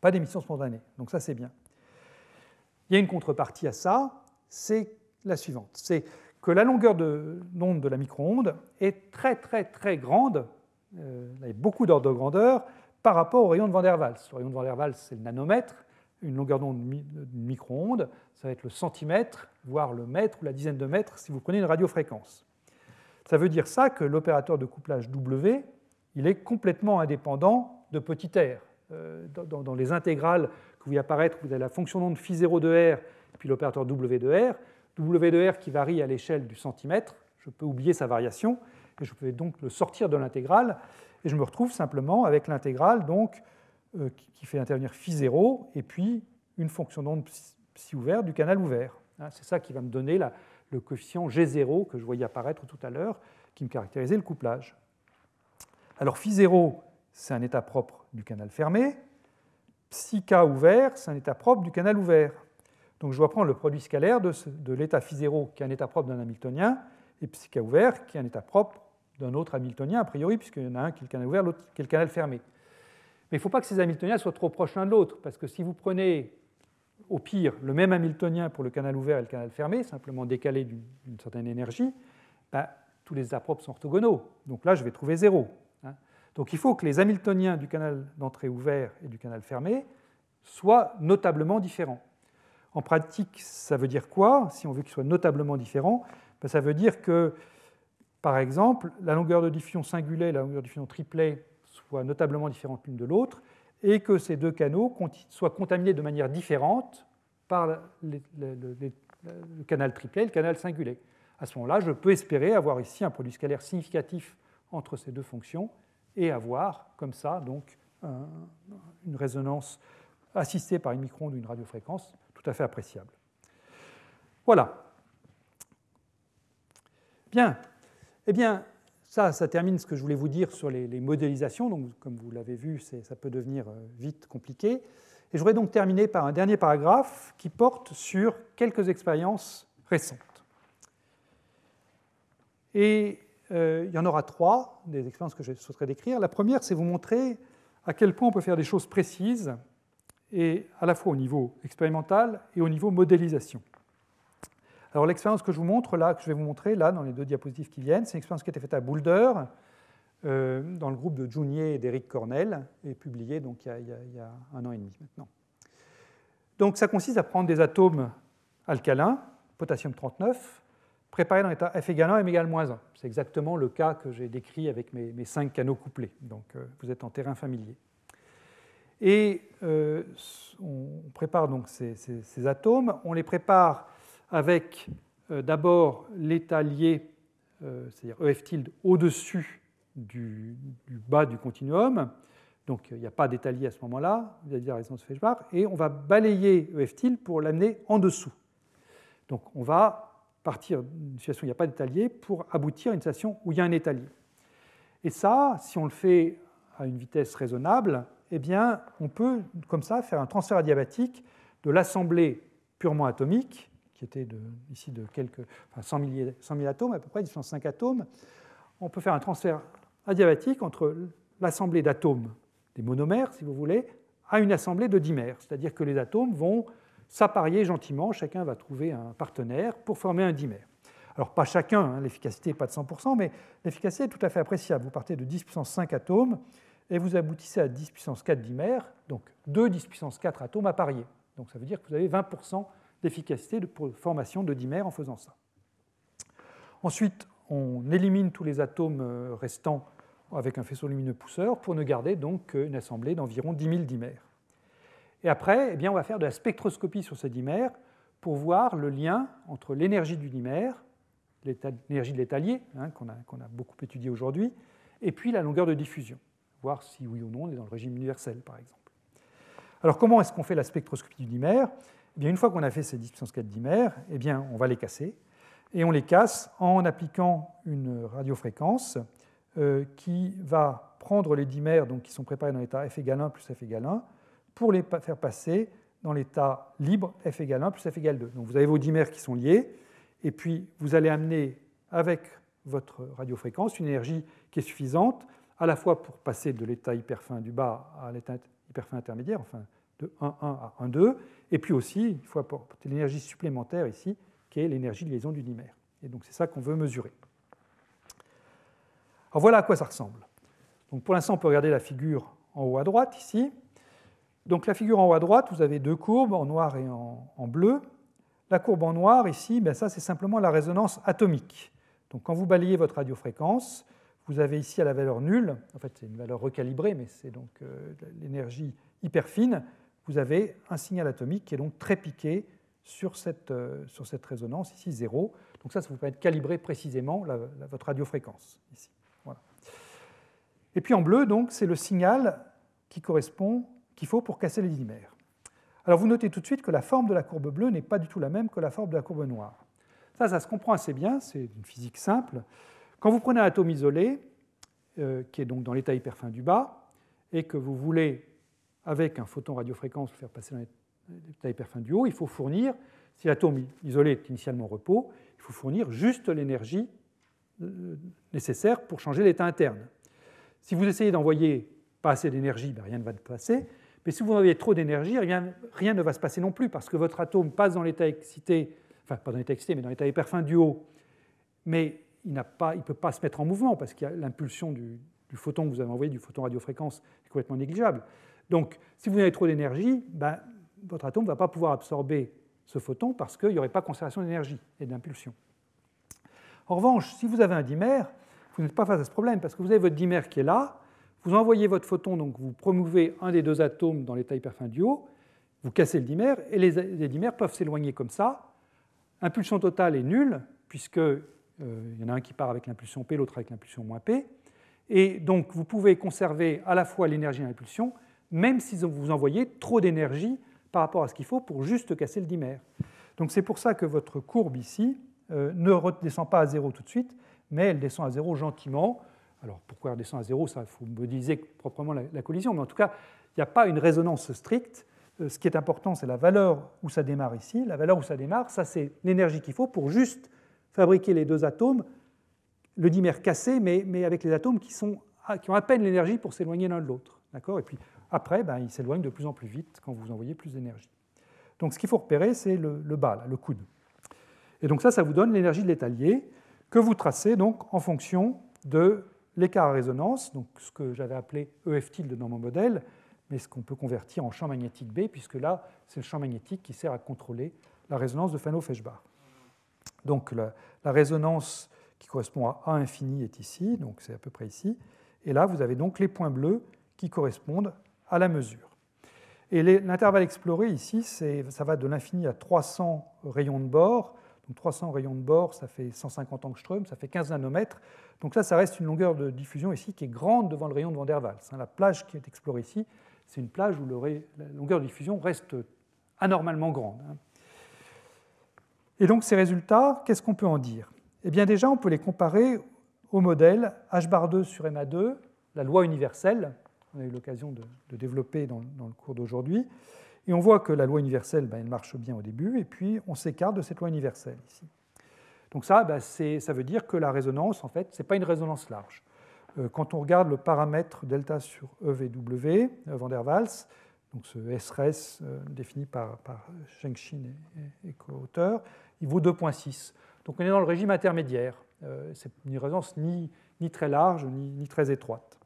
Pas d'émission spontanée, donc ça c'est bien. Il y a une contrepartie à ça, c'est la suivante, c'est que la longueur d'onde de la micro-onde est très très très grande, il y a beaucoup d'ordre de grandeur, par rapport au rayon de Van der Waals. Le rayon de Van der Waals, c'est le nanomètre, une longueur d'onde d'une micro-onde, ça va être le centimètre, voire le mètre ou la dizaine de mètres si vous prenez une radiofréquence. Ça veut dire ça que l'opérateur de couplage W, il est complètement indépendant de petit r. Dans les intégrales que vous voyez apparaître, vous avez la fonction d'onde φ0 de r, puis l'opérateur W de r. W de r qui varie à l'échelle du centimètre, je peux oublier sa variation, et je peux donc le sortir de l'intégrale, et je me retrouve simplement avec l'intégrale donc, qui fait intervenir φ0, et puis une fonction d'onde psi ouvert du canal ouvert. C'est ça qui va me donner le coefficient G0 que je voyais apparaître tout à l'heure, qui me caractérisait le couplage. Alors φ0, c'est un état propre du canal fermé, psi-k ouvert, c'est un état propre du canal ouvert. Donc je dois prendre le produit scalaire de l'état φ0 qui est un état propre d'un Hamiltonien, et psi-k ouvert qui est un état propre d'un autre Hamiltonien, a priori, puisqu'il y en a un qui est le canal ouvert, l'autre qui est le canal fermé. Mais il ne faut pas que ces Hamiltoniens soient trop proches l'un de l'autre, parce que si vous prenez, au pire, le même Hamiltonien pour le canal ouvert et le canal fermé, simplement décalé d'une certaine énergie, tous les états propres sont orthogonaux. Donc là, je vais trouver 0. Donc il faut que les Hamiltoniens du canal d'entrée ouvert et du canal fermé soient notablement différents. En pratique, ça veut dire quoi? Si on veut qu'ils soient notablement différents, ça veut dire que, par exemple, la longueur de diffusion singulet et la longueur de diffusion triplet soient notablement différentes l'une de l'autre, et que ces deux canaux soient contaminés de manière différente par le canal triplet et le canal singulet. À ce moment-là, je peux espérer avoir ici un produit scalaire significatif entre ces deux fonctions et avoir, comme ça, donc, une résonance assistée par une micro-onde ou une radiofréquence tout à fait appréciable. Voilà. Bien. Eh bien, ça termine ce que je voulais vous dire sur les modélisations. Donc, comme vous l'avez vu, ça peut devenir vite compliqué. Et je voudrais donc terminer par un dernier paragraphe qui porte sur quelques expériences récentes. Et il y en aura 3, des expériences que je souhaiterais décrire. La première, c'est vous montrer à quel point on peut faire des choses précises, et à la fois au niveau expérimental et au niveau modélisation. Alors l'expérience que je vous montre là, que je vais vous montrer là dans les 2 diapositives qui viennent, c'est une expérience qui a été faite à Boulder, dans le groupe de Junier et d'Eric Cornell, et publiée donc, il y a 1 an et demi maintenant. Donc ça consiste à prendre des atomes alcalins, potassium 39, préparés dans l'état F égale 1, M égale -1. C'est exactement le cas que j'ai décrit avec mes 5 canaux couplés. Donc vous êtes en terrain familier. Et on prépare donc ces atomes. On les prépare avec d'abord l'état lié, c'est-à-dire EF tilde, au-dessus du bas du continuum. Donc il n'y a pas d'état lié à ce moment-là, vis-à-vis de la résonance Feshbach, et on va balayer EF tilde pour l'amener en dessous. Donc on va partir d'une situation où il n'y a pas d'état lié pour aboutir à une situation où il y a un état lié. Et ça, si on le fait à une vitesse raisonnable, eh bien, on peut, comme ça, faire un transfert adiabatique de l'assemblée purement atomique, qui était ici de 100 000 atomes, à peu près, 5 atomes. On peut faire un transfert adiabatique entre l'assemblée d'atomes, des monomères, si vous voulez, à une assemblée de dimères. C'est-à-dire que les atomes vont s'apparier gentiment, chacun va trouver un partenaire pour former un dimère. Alors, pas chacun, l'efficacité n'est pas de 100%, mais l'efficacité est tout à fait appréciable. Vous partez de 10 puissance 5 atomes, et vous aboutissez à 10 puissance 4 dimères, donc 2 10 puissance 4 atomes appariés. Donc ça veut dire que vous avez 20% d'efficacité pour formation de dimères en faisant ça. Ensuite, on élimine tous les atomes restants avec un faisceau lumineux pousseur pour ne garder donc qu'une assemblée d'environ 10 000 dimères. Et après, eh bien, on va faire de la spectroscopie sur ces dimères pour voir le lien entre l'énergie du dimère, l'énergie de l'état lié, qu'on a beaucoup étudié aujourd'hui, et puis la longueur de diffusion. Voir si oui ou non on est dans le régime universel, par exemple. Alors comment est-ce qu'on fait la spectroscopie du dimère? Eh bien, une fois qu'on a fait ces 10 puissance 4 dimères, eh bien, on va les casser. Et on les casse en appliquant une radiofréquence qui va prendre les dimères donc, qui sont préparés dans l'état F égale 1 plus F égale 1 pour les faire passer dans l'état libre F égale 1 plus F égale 2. Donc vous avez vos dimères qui sont liés, et puis vous allez amener avec votre radiofréquence une énergie qui est suffisante à la fois pour passer de l'état hyperfin du bas à l'état hyperfin intermédiaire, enfin de 1,1 à 1,2, et puis aussi il faut apporter l'énergie supplémentaire ici, qui est l'énergie de liaison du dimère. Et donc c'est ça qu'on veut mesurer. Alors voilà à quoi ça ressemble. Donc pour l'instant, on peut regarder la figure en haut à droite ici. Donc la figure en haut à droite, vous avez deux courbes, en noir et en bleu. La courbe en noir ici, ben ça c'est simplement la résonance atomique. Donc quand vous balayez votre radiofréquence, vous avez ici à la valeur nulle, en fait c'est une valeur recalibrée, mais c'est donc l'énergie hyper fine, vous avez un signal atomique qui est donc très piqué sur cette résonance, ici 0. Donc ça vous permet de calibrer précisément votre radiofréquence, ici. Voilà. Et puis en bleu, donc, c'est le signal qui correspond, qu'il faut pour casser les dimères. Alors vous notez tout de suite que la forme de la courbe bleue n'est pas du tout la même que la forme de la courbe noire. Ça se comprend assez bien, c'est une physique simple. Quand vous prenez un atome isolé, qui est donc dans l'état hyperfin du bas, et que vous voulez, avec un photon radiofréquence, le faire passer dans l'état hyperfin du haut, il faut fournir, si l'atome isolé est initialement au repos, il faut fournir juste l'énergie nécessaire pour changer l'état interne. Si vous essayez d'envoyer pas assez d'énergie, ben rien ne va passer. Mais si vous envoyez trop d'énergie, rien ne va se passer non plus, parce que votre atome passe dans l'état excité, enfin pas dans l'état excité, mais dans l'état hyperfin du haut, mais il ne peut pas se mettre en mouvement, parce que l'impulsion du photon que vous avez envoyé, du photon radiofréquence, est complètement négligeable. Donc, si vous avez trop d'énergie, ben, votre atome ne va pas pouvoir absorber ce photon, parce qu'il n'y aurait pas conservation d'énergie et d'impulsion. En revanche, si vous avez un dimère, vous n'êtes pas face à ce problème, parce que vous avez votre dimère qui est là, vous envoyez votre photon, donc vous promouvez un des deux atomes dans l'état hyperfin du haut, vous cassez le dimère, et les dimères peuvent s'éloigner comme ça. L'impulsion totale est nulle, puisqu'il y en a un qui part avec l'impulsion P, l'autre avec l'impulsion moins P. Et donc vous pouvez conserver à la fois l'énergie et l'impulsion, même si vous envoyez trop d'énergie par rapport à ce qu'il faut pour juste casser le dimère. Donc c'est pour ça que votre courbe ici ne redescend pas à 0 tout de suite, mais elle descend à 0 gentiment. Alors pourquoi elle descend à 0, ça, il faut modéliser proprement la collision, mais en tout cas, il n'y a pas une résonance stricte. Ce qui est important, c'est la valeur où ça démarre ici. La valeur où ça démarre, ça c'est l'énergie qu'il faut pour juste fabriquer les deux atomes, le dimère cassé, mais avec les atomes qui ont à peine l'énergie pour s'éloigner l'un de l'autre. Et puis après, ben, ils s'éloignent de plus en plus vite quand vous envoyez plus d'énergie. Donc ce qu'il faut repérer, c'est le bas, là, le coude. Et donc ça vous donne l'énergie de l'état lié que vous tracez donc en fonction de l'écart à résonance, donc ce que j'avais appelé EF tilde dans mon modèle, mais ce qu'on peut convertir en champ magnétique B, puisque là, c'est le champ magnétique qui sert à contrôler la résonance de Fano-Feshbach. Donc la résonance qui correspond à A infini est ici, donc c'est à peu près ici, et là, vous avez donc les points bleus qui correspondent à la mesure. Et l'intervalle exploré ici, ça va de l'infini à 300 rayons de Bohr. Donc 300 rayons de Bohr, ça fait 150 angstroms, ça fait 15 nanomètres. Donc ça reste une longueur de diffusion ici qui est grande devant le rayon de Van der Waals. La plage qui est explorée ici, c'est une plage où la longueur de diffusion reste anormalement grande. Et donc ces résultats, qu'est-ce qu'on peut en dire? Eh bien déjà, on peut les comparer au modèle H bar 2 sur MA2, la loi universelle, qu'on a eu l'occasion de développer dans le cours d'aujourd'hui. Et on voit que la loi universelle, elle marche bien au début, et puis on s'écarte de cette loi universelle ici. Donc ça veut dire que la résonance, en fait, ce n'est pas une résonance large. Quand on regarde le paramètre delta sur EVW, Van der Waals, donc ce SRS défini par Shengshin et co-auteurs, il vaut 2,6. Donc on est dans le régime intermédiaire. C'est une résonance ni très large, ni très étroite.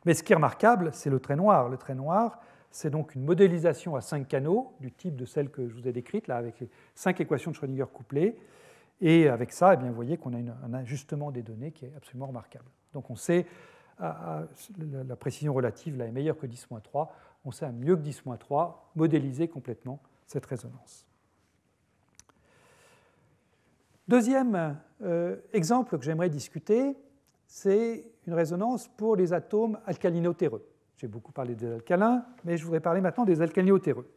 Mais ce qui est remarquable, c'est le trait noir. Le trait noir, c'est donc une modélisation à 5 canaux, du type de celle que je vous ai décrite, là, avec les 5 équations de Schrödinger couplées. Et avec ça, eh bien, vous voyez qu'on a un ajustement des données qui est absolument remarquable. Donc on sait, la précision relative là, est meilleure que 10-3, on sait à mieux que 10-3 modéliser complètement cette résonance. Deuxième exemple que j'aimerais discuter, c'est une résonance pour les atomes alcalino-terreux. J'ai beaucoup parlé des alcalins, mais je voudrais parler maintenant des alcalino-terreux.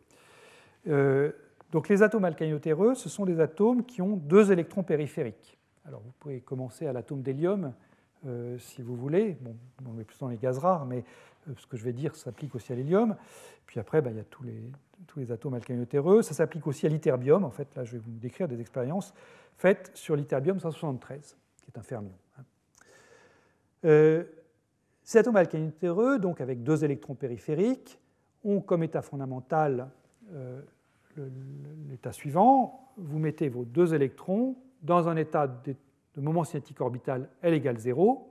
Donc les atomes alcaniotéreux, ce sont des atomes qui ont 2 électrons périphériques. Alors vous pouvez commencer à l'atome d'hélium, si vous voulez. Bon, on est plus dans les gaz rares, mais ce que je vais dire s'applique aussi à l'hélium. Puis après, il y a tous les atomes alcaniotéreux. Ça s'applique aussi à l'ytterbium. En fait, là, je vais vous décrire des expériences faites sur l'ytterbium 173, qui est un fermion. Ces atomes alcaniotéreux, donc avec 2 électrons périphériques, ont comme état fondamental l'état suivant. Vous mettez vos 2 électrons dans un état de moment cinétique orbital L égale 0.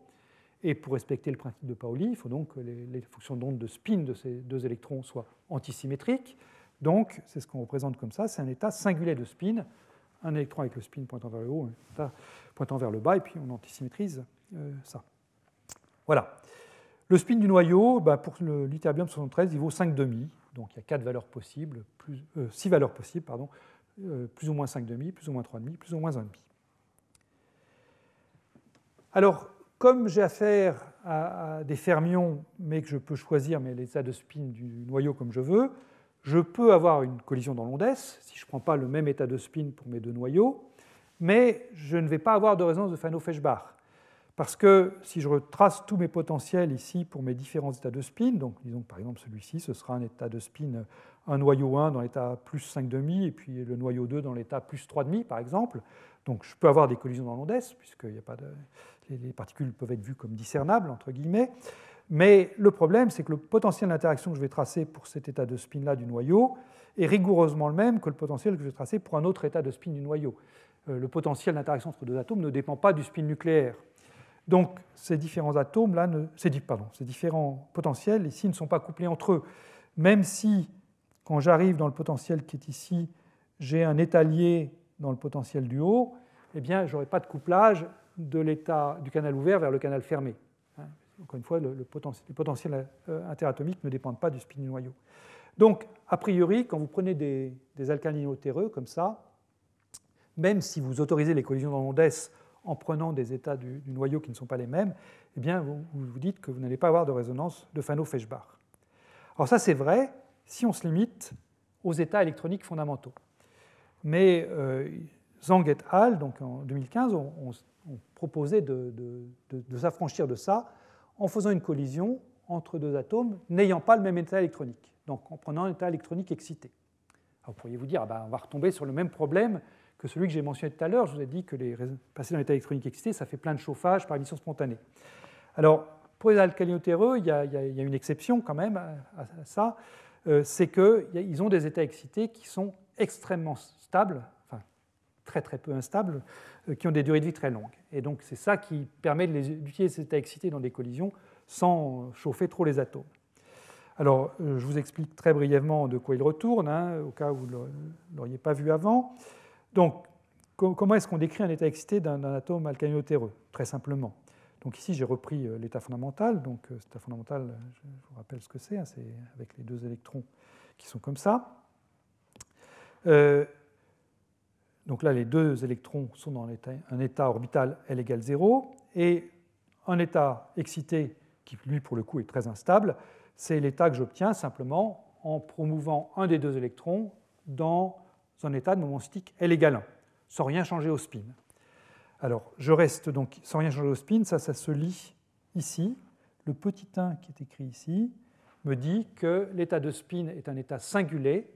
Et pour respecter le principe de Pauli, il faut donc que les fonctions d'onde de spin de ces 2 électrons soient antisymétriques. Donc, c'est ce qu'on représente comme ça, c'est un état singulier de spin, un électron avec le spin pointant vers le haut, un état pointant vers le bas, et puis on antisymétrise ça. Voilà. Le spin du noyau, pour l'ytterbium 73, il vaut 5,5. Donc il y a 4 valeurs possibles, 6 valeurs possibles, pardon, plus ou moins 5,5, plus ou moins 3,5, plus ou moins 1,5. Alors, comme j'ai affaire à des fermions, mais que je peux choisir l'état de spin du noyau comme je veux, je peux avoir une collision dans l'onde S, si je ne prends pas le même état de spin pour mes 2 noyaux, mais je ne vais pas avoir de résonance de Fano-Feshbach. Parce que si je retrace tous mes potentiels ici pour mes différents états de spin, donc disons que par exemple celui-ci, ce sera un état de spin, un noyau 1 dans l'état plus 5,5, et puis le noyau 2 dans l'état plus 3,5 par exemple. Donc je peux avoir des collisions dans l'onde S, puisque les particules peuvent être vues comme discernables, entre guillemets. Mais le problème, c'est que le potentiel d'interaction que je vais tracer pour cet état de spin-là du noyau est rigoureusement le même que le potentiel que je vais tracer pour un autre état de spin du noyau. Le potentiel d'interaction entre 2 atomes ne dépend pas du spin nucléaire. Donc ces différents atomes-là, ces différents potentiels ici ne sont pas couplés entre eux. Même si, quand j'arrive dans le potentiel qui est ici, j'ai un état lié dans le potentiel du haut, eh bien, je n'aurai pas de couplage de l'état du canal ouvert vers le canal fermé. Encore une fois, les potentiels interatomiques ne dépendent pas du spin du noyau. Donc, a priori, quand vous prenez des alcaniotéreux comme ça, même si vous autorisez les collisions dans l'onde S en prenant des états du noyau qui ne sont pas les mêmes, eh bien, vous vous dites que vous n'allez pas avoir de résonance de Fano-Feshbach. Alors ça, c'est vrai si on se limite aux états électroniques fondamentaux. Mais Zhang et al., donc en 2015, ont proposé de s'affranchir de ça en faisant une collision entre 2 atomes n'ayant pas le même état électronique, donc en prenant un état électronique excité. Alors, pourriez vous dire, on va retomber sur le même problème que celui que j'ai mentionné tout à l'heure. Je vous ai dit que passer dans l'état électronique excité, ça fait plein de chauffage par émission spontanée. Alors, pour les alcaniotéreux, il y a une exception quand même à ça, c'est qu'ils ont des états excités qui sont extrêmement stables, enfin très très peu instables, qui ont des durées de vie très longues. Et donc c'est ça qui permet d'utiliser ces états excités dans des collisions sans chauffer trop les atomes. Alors, je vous explique très brièvement de quoi il retourne, au cas où vous ne l'auriez pas vu avant. Donc, comment est-ce qu'on décrit un état excité d'un atome alcaniotéreux? Très simplement. Donc ici, j'ai repris l'état fondamental. Donc, cet état fondamental, je vous rappelle ce que c'est avec les 2 électrons qui sont comme ça. Donc là, les 2 électrons sont dans un état orbital L égale 0, et un état excité, qui lui, pour le coup, est très instable, c'est l'état que j'obtiens simplement en promouvant un des 2 électrons dans un état de moment cinétique L égale 1, sans rien changer au spin. Alors, je reste donc sans rien changer au spin, ça se lit ici. Le petit 1 qui est écrit ici me dit que l'état de spin est un état singulier,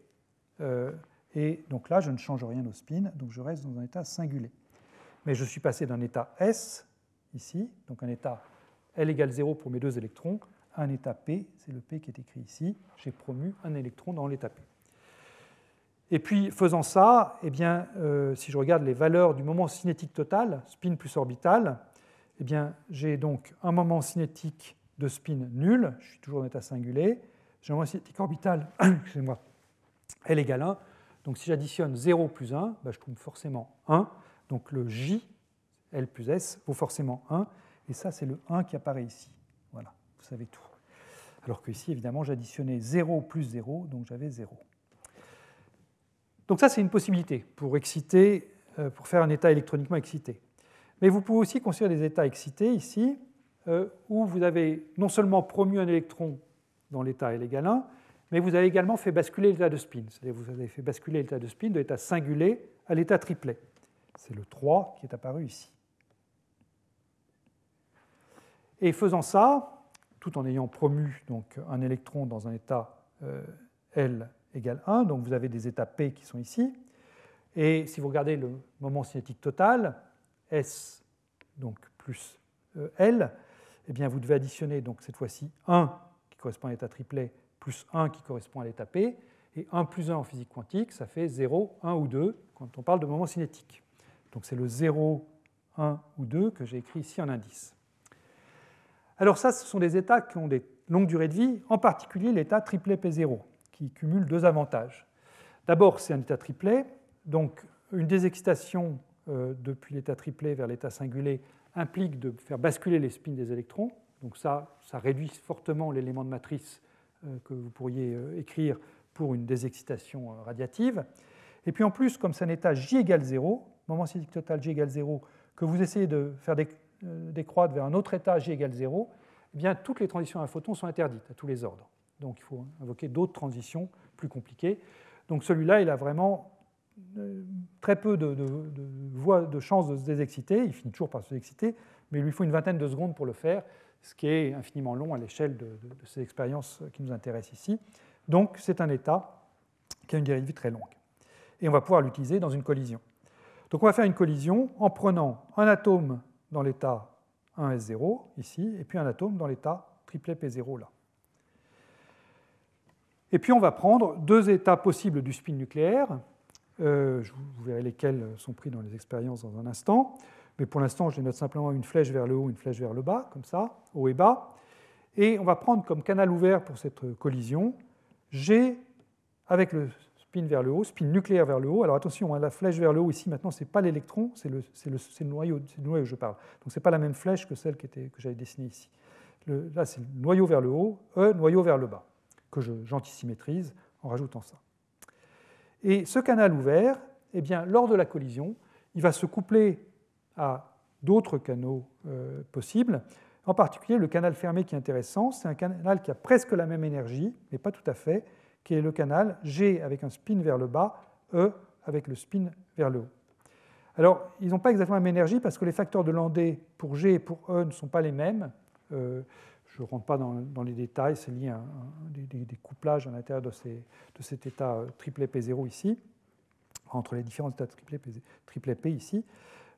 et donc là, je ne change rien au spin, donc je reste dans un état singulier. Mais je suis passé d'un état S, ici, donc un état L égale 0 pour mes 2 électrons, à un état P, c'est le P qui est écrit ici, j'ai promu un électron dans l'état P. Et puis, faisant ça, eh bien, si je regarde les valeurs du moment cinétique total, spin plus orbital, eh bien, j'ai donc un moment cinétique de spin nul, je suis toujours en état singulier, j'ai un moment cinétique orbital, excusez-moi, L égale 1, donc si j'additionne 0 plus 1, je trouve forcément 1, donc le J, L plus S, vaut forcément 1, et ça, c'est le 1 qui apparaît ici. Voilà, vous savez tout. Alors que ici, évidemment, j'additionnais 0 plus 0, donc j'avais 0. Donc ça, c'est une possibilité pour exciter, pour faire un état électroniquement excité. Mais vous pouvez aussi considérer des états excités ici, où vous avez non seulement promu un électron dans l'état L égale 1, mais vous avez également fait basculer l'état de spin. C'est-à-dire que vous avez fait basculer l'état de spin de l'état singulier à l'état triplet. C'est le 3 qui est apparu ici. Et faisant ça, tout en ayant promu donc, un électron dans un état L égale 1, donc vous avez des états P qui sont ici, et si vous regardez le moment cinétique total, S donc plus L, eh bien vous devez additionner donc cette fois-ci 1 qui correspond à l'état triplet plus 1 qui correspond à l'état P, et 1 plus 1 en physique quantique, ça fait 0, 1 ou 2 quand on parle de moment cinétique. Donc c'est le 0, 1 ou 2 que j'ai écrit ici en indice. Alors ça, ce sont des états qui ont des longues durées de vie, en particulier l'état triplet P0, qui cumule deux avantages. D'abord, c'est un état triplet, donc une désexcitation depuis l'état triplet vers l'état singulier implique de faire basculer les spins des électrons. Donc ça réduit fortement l'élément de matrice que vous pourriez écrire pour une désexcitation radiative. Et puis en plus, comme c'est un état J égale 0, moment cinétique total J égale 0, que vous essayez de faire décroître vers un autre état J égale 0, eh bien, toutes les transitions à un photon sont interdites à tous les ordres. Donc il faut invoquer d'autres transitions plus compliquées. Donc celui-là, il a vraiment très peu de chances de se désexciter. Il finit toujours par se désexciter, mais il lui faut une vingtaine de secondes pour le faire, ce qui est infiniment long à l'échelle de ces expériences qui nous intéressent ici. Donc c'est un état qui a une durée de vie très longue. Et on va pouvoir l'utiliser dans une collision. Donc on va faire une collision en prenant un atome dans l'état 1s0, ici, et puis un atome dans l'état triplet P0, là. Et puis on va prendre deux états possibles du spin nucléaire. Vous verrez lesquels sont pris dans les expériences dans un instant. Mais pour l'instant, je les note simplement une flèche vers le haut, une flèche vers le bas, comme ça, haut et bas. Et on va prendre comme canal ouvert pour cette collision G avec le spin vers le haut, spin nucléaire vers le haut. Alors attention, la flèche vers le haut ici, maintenant, ce n'est pas l'électron, c'est le noyau, c'est le noyau que je parle. Donc ce n'est pas la même flèche que celle que j'avais dessinée ici. Là, c'est le noyau vers le haut, noyau vers le bas, que j'antisymétrise en rajoutant ça. Et ce canal ouvert, eh bien, lors de la collision, il va se coupler à d'autres canaux possibles. En particulier, le canal fermé qui est intéressant, c'est un canal qui a presque la même énergie, mais pas tout à fait, qui est le canal G avec un spin vers le bas, E avec le spin vers le haut. Alors, ils n'ont pas exactement la même énergie parce que les facteurs de Landé pour G et pour E ne sont pas les mêmes. Je ne rentre pas dans les détails, c'est lié à des couplages à l'intérieur de cet état triplet P0 ici, entre les différents états triplet P ici.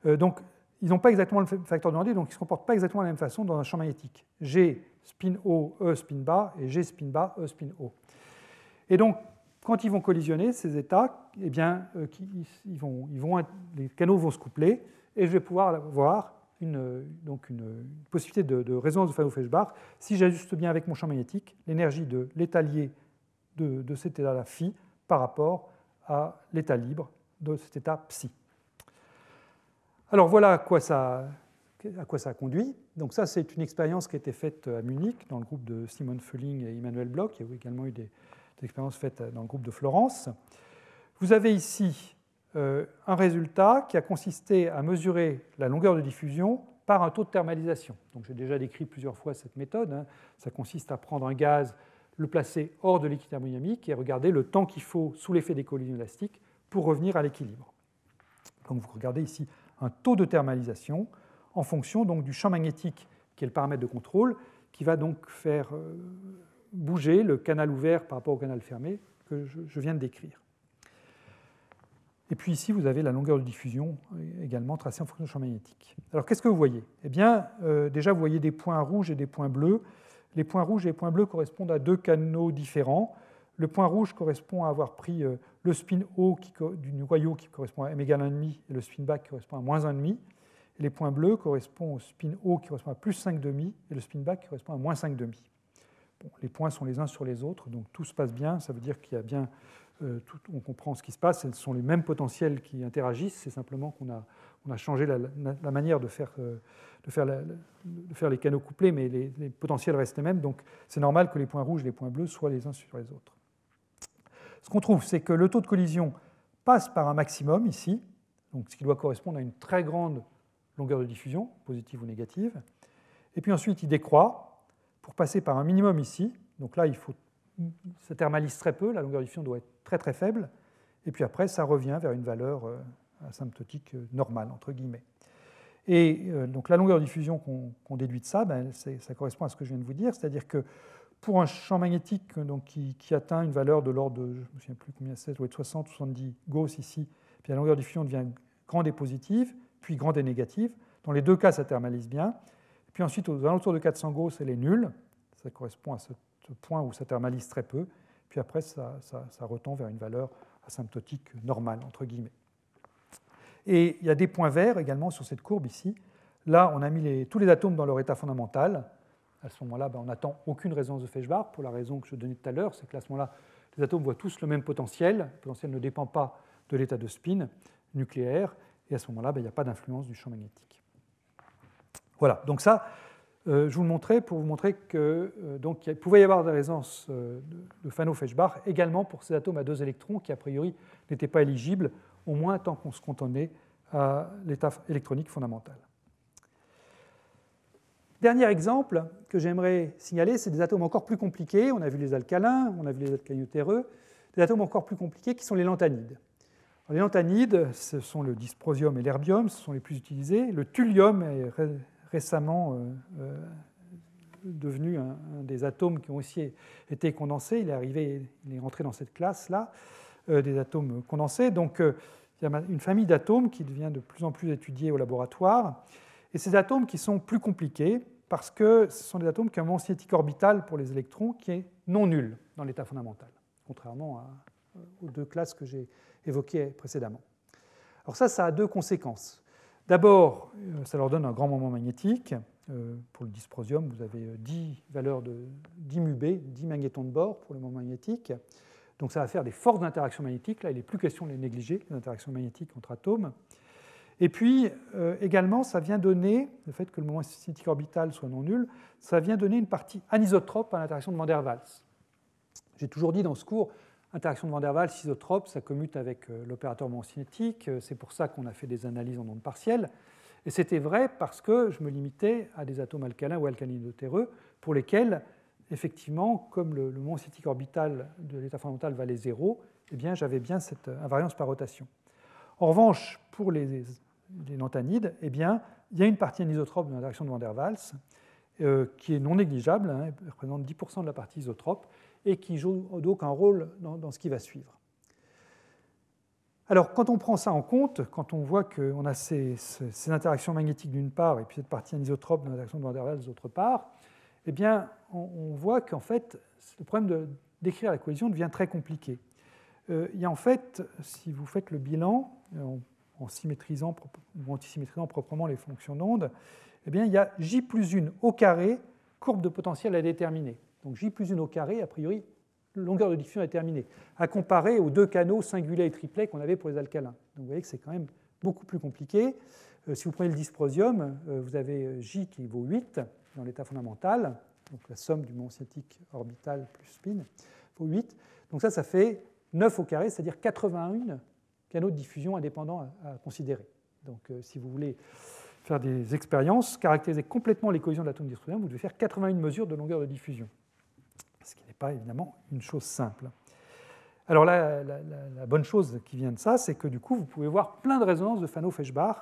Donc, ils n'ont pas exactement le facteur de Landé, donc ils ne se comportent pas exactement de la même façon dans un champ magnétique. G spin haut, E spin bas, et G spin bas, E spin haut. Et donc, quand ils vont collisionner, ces états, eh bien, les canaux vont se coupler, et je vais pouvoir avoir une possibilité de résonance de Fayot-Feshbach si j'ajuste bien avec mon champ magnétique l'énergie de l'état lié de cet état-là phi par rapport à l'état libre de cet état psi. Alors voilà à quoi ça a conduit. Donc ça, c'est une expérience qui a été faite à Munich dans le groupe de Simon Fölling et Emmanuel Bloch. Il y a également eu des expériences faites dans le groupe de Florence. Vous avez ici un résultat qui a consisté à mesurer la longueur de diffusion par un taux de thermalisation. Donc j'ai déjà décrit plusieurs fois cette méthode. Ça consiste à prendre un gaz, le placer hors de l'équilibre thermodynamique et regarder le temps qu'il faut sous l'effet des collisions élastiques pour revenir à l'équilibre. Donc vous regardez ici un taux de thermalisation en fonction donc, du champ magnétique qui est le paramètre de contrôle, qui va donc faire bouger le canal ouvert par rapport au canal fermé que je viens de décrire. Et puis ici, vous avez la longueur de diffusion également tracée en fonction du champ magnétique. Alors qu'est-ce que vous voyez ? Eh bien, déjà, vous voyez des points rouges et des points bleus. Les points rouges et les points bleus correspondent à deux canaux différents. Le point rouge correspond à avoir pris le spin haut du noyau qui correspond à m égale 1,5 et le spin bas qui correspond à moins 1,5. Et les points bleus correspondent au spin haut qui correspond à plus 5,5 et le spin bas qui correspond à moins 5,5. Bon, les points sont les uns sur les autres, donc tout se passe bien. Ça veut dire qu'il y a bien, on comprend ce qui se passe. Ce sont les mêmes potentiels qui interagissent. C'est simplement qu'on a changé la manière de faire les canaux couplés, mais les potentiels restent les mêmes. Donc c'est normal que les points rouges et les points bleus soient les uns sur les autres. Ce qu'on trouve, c'est que le taux de collision passe par un maximum ici, donc ce qui doit correspondre à une très grande longueur de diffusion, positive ou négative. Et puis ensuite, il décroît pour passer par un minimum ici. Donc là, il faut ça thermalise très peu, la longueur de diffusion doit être très très faible, et puis après ça revient vers une valeur asymptotique normale, entre guillemets. Et donc la longueur de diffusion qu'on déduit de ça, ben, ça correspond à ce que je viens de vous dire, c'est-à-dire que pour un champ magnétique donc, qui atteint une valeur de l'ordre de, je ne me souviens plus combien c'est, ça doit être 60 ou 70 Gauss ici, puis la longueur de diffusion devient grande et positive, puis grande et négative. Dans les deux cas, ça thermalise bien. Et puis ensuite, aux alentours de 400 Gauss, elle est nulle. Ça correspond à ce point où ça thermalise très peu. Puis après, ça retend vers une valeur asymptotique normale, entre guillemets. Et il y a des points verts également sur cette courbe ici. Là, on a mis tous les atomes dans leur état fondamental. À ce moment-là, ben, on n'attend aucune résonance de Feshbach, pour la raison que je donnais tout à l'heure, c'est qu'à ce moment-là, les atomes voient tous le même potentiel. Le potentiel ne dépend pas de l'état de spin nucléaire, et à ce moment-là, ben, il n'y a pas d'influence du champ magnétique. Voilà, donc ça, je vous le montrais pour vous montrer qu'il pouvait y avoir des résonances de Fano-Feshbach également pour ces atomes à 2 électrons qui, a priori, n'étaient pas éligibles, au moins tant qu'on se cantonnait à l'état électronique fondamental. Dernier exemple que j'aimerais signaler, c'est des atomes encore plus compliqués. On a vu les alcalins, on a vu les alcalinoterreux, des atomes encore plus compliqués qui sont les lanthanides. Alors, les lanthanides, ce sont le dysprosium et l'herbium, ce sont les plus utilisés. Le thulium est récemment devenu un des atomes qui ont aussi été condensés. Il est rentré dans cette classe-là, des atomes condensés. Donc, il y a une famille d'atomes qui devient de plus en plus étudiée au laboratoire. Et ces atomes qui sont plus compliqués parce que ce sont des atomes qui ont un moment cinétique orbital pour les électrons qui est non nul dans l'état fondamental, contrairement aux deux classes que j'ai évoquées précédemment. Alors ça a deux conséquences. D'abord, ça leur donne un grand moment magnétique. Pour le dysprosium, vous avez 10 valeurs de 10 μB, 10 magnétons de bord pour le moment magnétique. Donc ça va faire des fortes interactions magnétiques. Là, il n'est plus question de les négliger, les interactions magnétiques entre atomes. Et puis, également, ça vient donner, le fait que le moment cinétique orbital soit non nul, ça vient donner une partie anisotrope à l'interaction de Van der Waals. J'ai toujours dit dans ce cours, interaction de Van der Waals, isotrope, ça commute avec l'opérateur moment cinétique. C'est pour ça qu'on a fait des analyses en ondes partielles. Et c'était vrai parce que je me limitais à des atomes alcalins ou alcalinotéreux pour lesquels, effectivement, comme le moment cinétique orbital de l'état fondamental valait 0, eh bien, j'avais bien cette invariance par rotation. En revanche, pour les lanthanides, eh bien, il y a une partie anisotrope de l'interaction de Van der Waals qui est non négligeable, hein, elle représente 10% de la partie isotrope, et qui joue donc un rôle dans ce qui va suivre. Alors, quand on prend ça en compte, quand on voit qu'on a ces interactions magnétiques d'une part, et puis cette partie anisotrope de l'interaction de Van der Waals d'autre part, eh bien, on voit qu'en fait, le problème d'écrire la collision devient très compliqué. Il y a en fait, si vous faites le bilan, en symétrisant ou antisymétrisant proprement les fonctions d'onde, eh bien, il y a J plus 1 au carré, courbe de potentiel à déterminer. Donc J plus 1 au carré, a priori, longueur de diffusion est terminée, à comparer aux deux canaux singulets et triplets qu'on avait pour les alcalins. Donc vous voyez que c'est quand même beaucoup plus compliqué. Si vous prenez le dysprosium, vous avez J qui vaut 8 dans l'état fondamental, donc la somme du moment cinétique orbital plus spin vaut 8. Donc ça fait 9 au carré, c'est-à-dire 81 canaux de diffusion indépendants à considérer. Donc si vous voulez faire des expériences, caractériser complètement les collisions de l'atome dysprosium, vous devez faire 81 mesures de longueur de diffusion, ce qui n'est pas évidemment une chose simple. Alors la bonne chose qui vient de ça, c'est que du coup, vous pouvez voir plein de résonances de Fano-Feshbach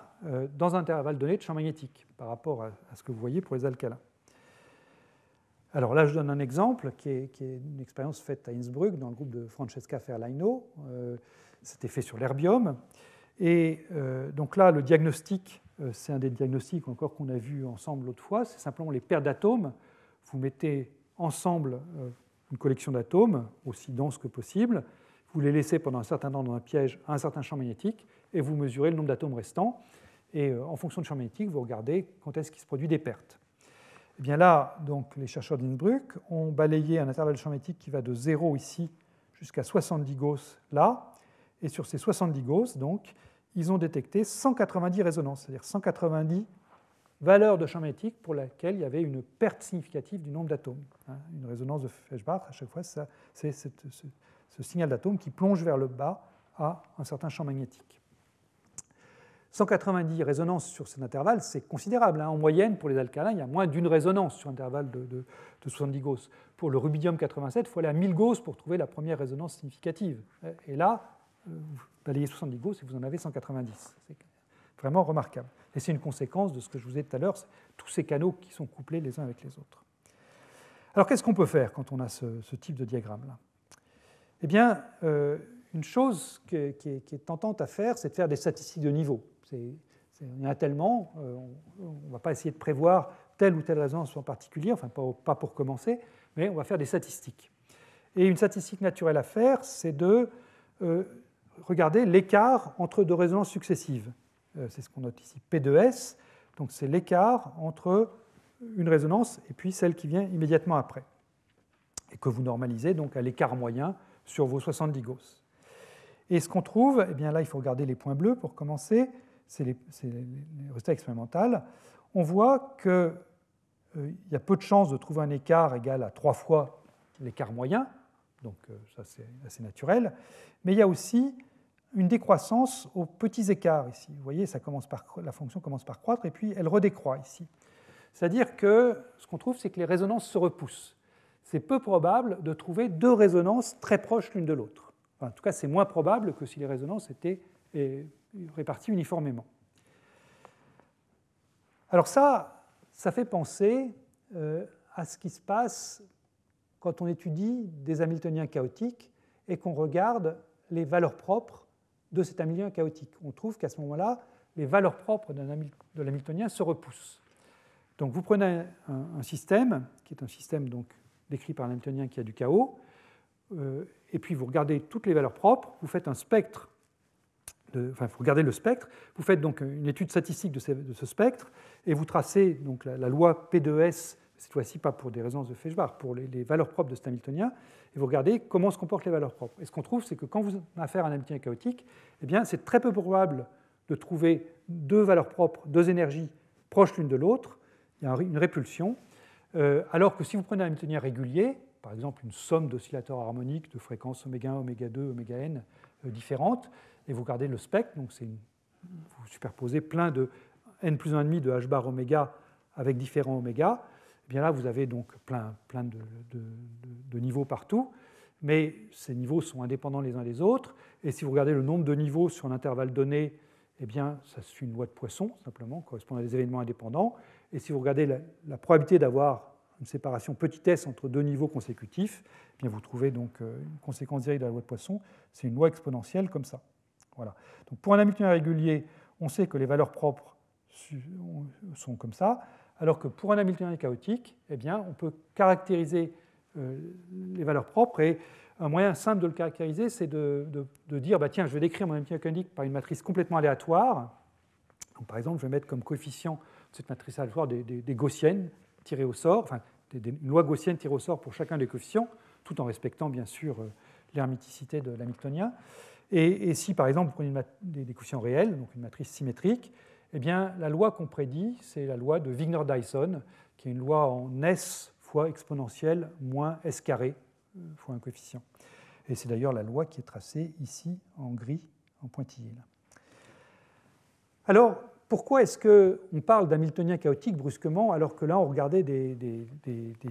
dans un intervalle donné de champ magnétique par rapport à ce que vous voyez pour les alcalins. Alors là, je donne un exemple qui est une expérience faite à Innsbruck dans le groupe de Francesca Ferlaino. C'était fait sur l'herbium. Et donc là, le diagnostic, c'est un des diagnostics encore qu'on a vu ensemble l'autre fois, c'est simplement les paires d'atomes. Vous mettez ensemble une collection d'atomes, aussi dense que possible, vous les laissez pendant un certain temps dans un piège à un certain champ magnétique, et vous mesurez le nombre d'atomes restants, et en fonction du champ magnétique, vous regardez quand est-ce qu'il se produit des pertes. Et bien là, donc, les chercheurs d'Innsbruck ont balayé un intervalle de champ magnétique qui va de 0 ici jusqu'à 70 Gauss là, et sur ces 70 Gauss, donc, ils ont détecté 190 résonances, c'est-à-dire 190 valeur de champ magnétique pour laquelle il y avait une perte significative du nombre d'atomes. Une résonance de Feshbach, à chaque fois, c'est ce signal d'atome qui plonge vers le bas à un certain champ magnétique. 190 résonances sur cet intervalle, c'est considérable. En moyenne, pour les alcalins, il y a moins d'une résonance sur un intervalle de 70 Gauss. Pour le rubidium 87, il faut aller à 1000 Gauss pour trouver la première résonance significative. Et là, vous balayez 70 Gauss et vous en avez 190. C'est vraiment remarquable. Et c'est une conséquence de ce que je vous ai dit tout à l'heure, tous ces canaux qui sont couplés les uns avec les autres. Alors, qu'est-ce qu'on peut faire quand on a ce type de diagramme-là? Eh bien, une chose qui est tentante à faire, c'est de faire des statistiques de niveau. Il y en a tellement, on ne va pas essayer de prévoir telle ou telle résonance en particulier, enfin pas pour commencer, mais on va faire des statistiques. Et une statistique naturelle à faire, c'est de regarder l'écart entre deux résonances successives. C'est ce qu'on note ici, P2S, donc c'est l'écart entre une résonance et puis celle qui vient immédiatement après, et que vous normalisez donc à l'écart moyen sur vos 70 Gauss. Et ce qu'on trouve, eh bien là il faut regarder les points bleus pour commencer, c'est les résultats expérimentaux. On voit qu'il y a peu de chances de trouver un écart égal à 3 fois l'écart moyen, donc ça c'est assez naturel, mais il y a aussi une décroissance aux petits écarts ici. Vous voyez, la fonction commence par croître et puis elle redécroît ici. C'est-à-dire que ce qu'on trouve, c'est que les résonances se repoussent. C'est peu probable de trouver deux résonances très proches l'une de l'autre. Enfin, en tout cas, c'est moins probable que si les résonances étaient réparties uniformément. Alors ça fait penser à ce qui se passe quand on étudie des Hamiltoniens chaotiques et qu'on regarde les valeurs propres de cet Hamiltonien chaotique. On trouve qu'à ce moment-là, les valeurs propres de l'Hamiltonien se repoussent. Donc vous prenez un système, qui est un système donc, décrit par un Hamiltonien qui a du chaos, et puis vous regardez toutes les valeurs propres, vous faites un spectre, vous regardez le spectre, vous faites donc une étude statistique de ce spectre, et vous tracez donc la loi P2S, cette fois-ci pas pour des résonances de Feshbach, pour les valeurs propres de cet Hamiltonien, et vous regardez comment se comportent les valeurs propres. Et ce qu'on trouve, c'est que quand vous avez affaire à un Hamiltonien chaotique, eh bien, c'est très peu probable de trouver deux valeurs propres, deux énergies proches l'une de l'autre, il y a une répulsion, alors que si vous prenez un Hamiltonien régulier, par exemple une somme d'oscillateurs harmoniques de fréquences ω1, ω2, ω-n différentes, et vous regardez le spectre, donc vous superposez plein de n plus 1,5 de h bar oméga avec différents oméga, eh bien là vous avez donc plein de niveaux partout, mais ces niveaux sont indépendants les uns des autres, et si vous regardez le nombre de niveaux sur un intervalle donné, eh bien ça suit une loi de Poisson, simplement, correspond à des événements indépendants, et si vous regardez la probabilité d'avoir une séparation petit s entre deux niveaux consécutifs, eh bien vous trouvez donc une conséquence directe de la loi de Poisson, c'est une loi exponentielle comme ça. Voilà. Donc pour un Hamiltonien régulier, on sait que les valeurs propres sont comme ça, alors que pour un Hamiltonien chaotique, eh bien, on peut caractériser les valeurs propres, et un moyen simple de le caractériser, c'est de dire, bah, tiens, je vais décrire mon Hamiltonien chaotique par une matrice complètement aléatoire. Donc, par exemple, je vais mettre comme coefficient de cette matrice aléatoire des gaussiennes tirées au sort, enfin, une loi gaussienne tirée au sort pour chacun des coefficients, tout en respectant, bien sûr, l'herméticité de l'Hamiltonien. Et si, par exemple, vous prenez des coefficients réels, donc une matrice symétrique, eh bien, la loi qu'on prédit, c'est la loi de Wigner-Dyson, qui est une loi en S fois exponentielle moins S carré fois un coefficient. Et c'est d'ailleurs la loi qui est tracée ici en gris, en pointillé. Là. Alors, pourquoi est-ce qu'on parle d'Hamiltonien chaotique brusquement, alors que là, on regardait des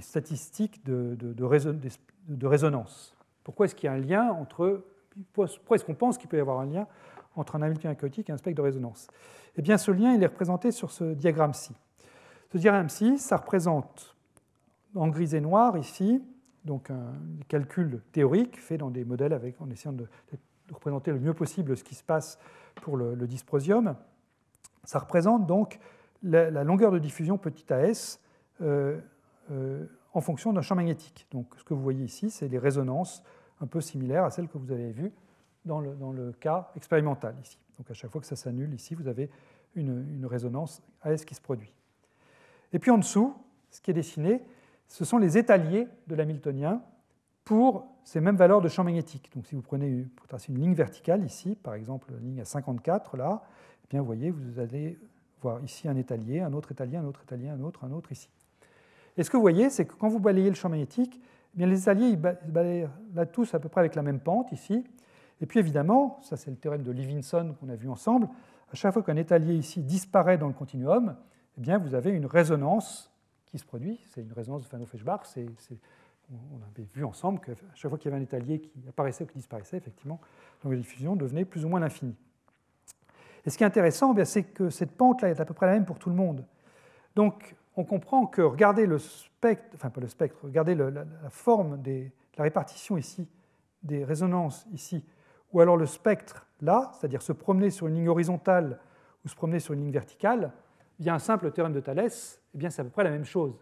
statistiques de résonance? Pourquoi est-ce qu'il y a un lien entre... Pourquoi est-ce qu'on pense qu'il peut y avoir un lien entre un Hamiltonien chaotique et un spectre de résonance? Eh bien, ce lien, il est représenté sur ce diagramme-ci. Ce diagramme-ci, ça représente en gris et noir, ici, donc un calcul théorique fait dans des modèles en essayant de représenter le mieux possible ce qui se passe pour le dysprosium. Ça représente donc la longueur de diffusion petit as en fonction d'un champ magnétique. Donc, ce que vous voyez ici, c'est les résonances un peu similaires à celles que vous avez vues dans le cas expérimental ici. Donc à chaque fois que ça s'annule ici, vous avez une résonance AS qui se produit. Et puis en dessous, ce qui est dessiné, ce sont les étaliers de l'hamiltonien pour ces mêmes valeurs de champ magnétique. Donc si vous tracez une ligne verticale ici, par exemple la ligne à 54 là, eh bien vous voyez, vous allez voir ici un étalier, un autre étalier, un autre étalier, un autre ici. Et ce que vous voyez, c'est que quand vous balayez le champ magnétique, eh bien les étaliers ils balayent là tous à peu près avec la même pente ici. Et puis évidemment, ça c'est le théorème de Levinson qu'on a vu ensemble, à chaque fois qu'un étalier ici disparaît dans le continuum, eh bien, vous avez une résonance qui se produit. C'est une résonance de Fano-Feshbach. On avait vu ensemble qu'à chaque fois qu'il y avait un étalier qui apparaissait ou qui disparaissait, effectivement, l'angle de diffusion devenait plus ou moins l'infini. Et ce qui est intéressant, c'est que cette pente-là est à peu près la même pour tout le monde. Donc, on comprend que regardez le spectre, enfin pas le spectre, regardez la forme de la répartition ici, des résonances ici, ou alors le spectre là, c'est-à-dire se promener sur une ligne horizontale ou se promener sur une ligne verticale, via un simple théorème de Thalès, eh bien c'est à peu près la même chose.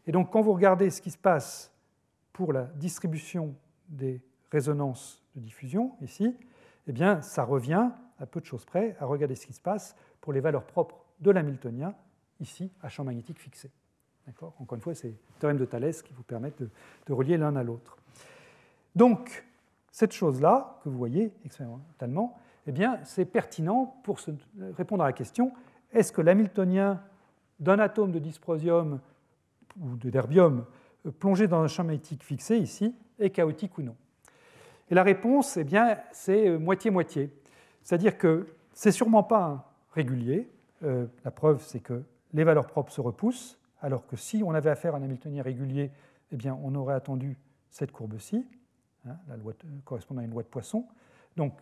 Et donc, quand vous regardez ce qui se passe pour la distribution des résonances de diffusion ici, eh bien, ça revient, à peu de choses près, à regarder ce qui se passe pour les valeurs propres de l'hamiltonien, ici, à champ magnétique fixé. Encore une fois, c'est le théorème de Thalès qui vous permet de relier l'un à l'autre. Donc, cette chose-là, que vous voyez expérimentalement, eh bien, c'est pertinent pour répondre à la question, est-ce que l'hamiltonien d'un atome de dysprosium ou d'herbium plongé dans un champ magnétique fixé, ici, est chaotique ou non? Et la réponse, eh bien, c'est moitié-moitié. C'est-à-dire que ce n'est sûrement pas régulier. La preuve, c'est que les valeurs propres se repoussent, alors que si on avait affaire à un hamiltonien régulier, eh bien, on aurait attendu cette courbe-ci, la loi correspondant à une loi de Poisson. Donc,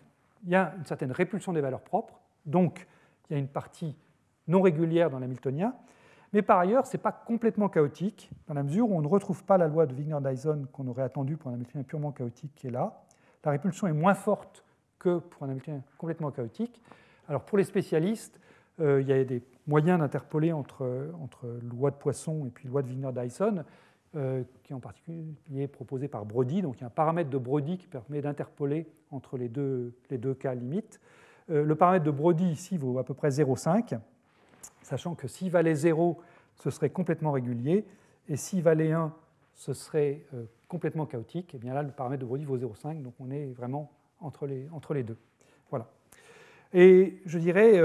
il y a une certaine répulsion des valeurs propres, donc il y a une partie non régulière dans l'hamiltonien, mais par ailleurs, ce n'est pas complètement chaotique, dans la mesure où on ne retrouve pas la loi de Wigner-Dyson qu'on aurait attendue pour un hamiltonien purement chaotique qui est là. La répulsion est moins forte que pour un hamiltonien complètement chaotique. Alors pour les spécialistes, il y a des moyens d'interpoler entre loi de Poisson et puis loi de Wigner-Dyson, qui est en particulier proposé par Brody. Donc il y a un paramètre de Brody qui permet d'interpoler entre les deux cas limites. Le paramètre de Brody ici vaut à peu près 0,5, sachant que s'il valait 0, ce serait complètement régulier, et s'il valait 1, ce serait complètement chaotique. Et bien là, le paramètre de Brody vaut 0,5, donc on est vraiment entre les deux. Voilà. Et je dirais,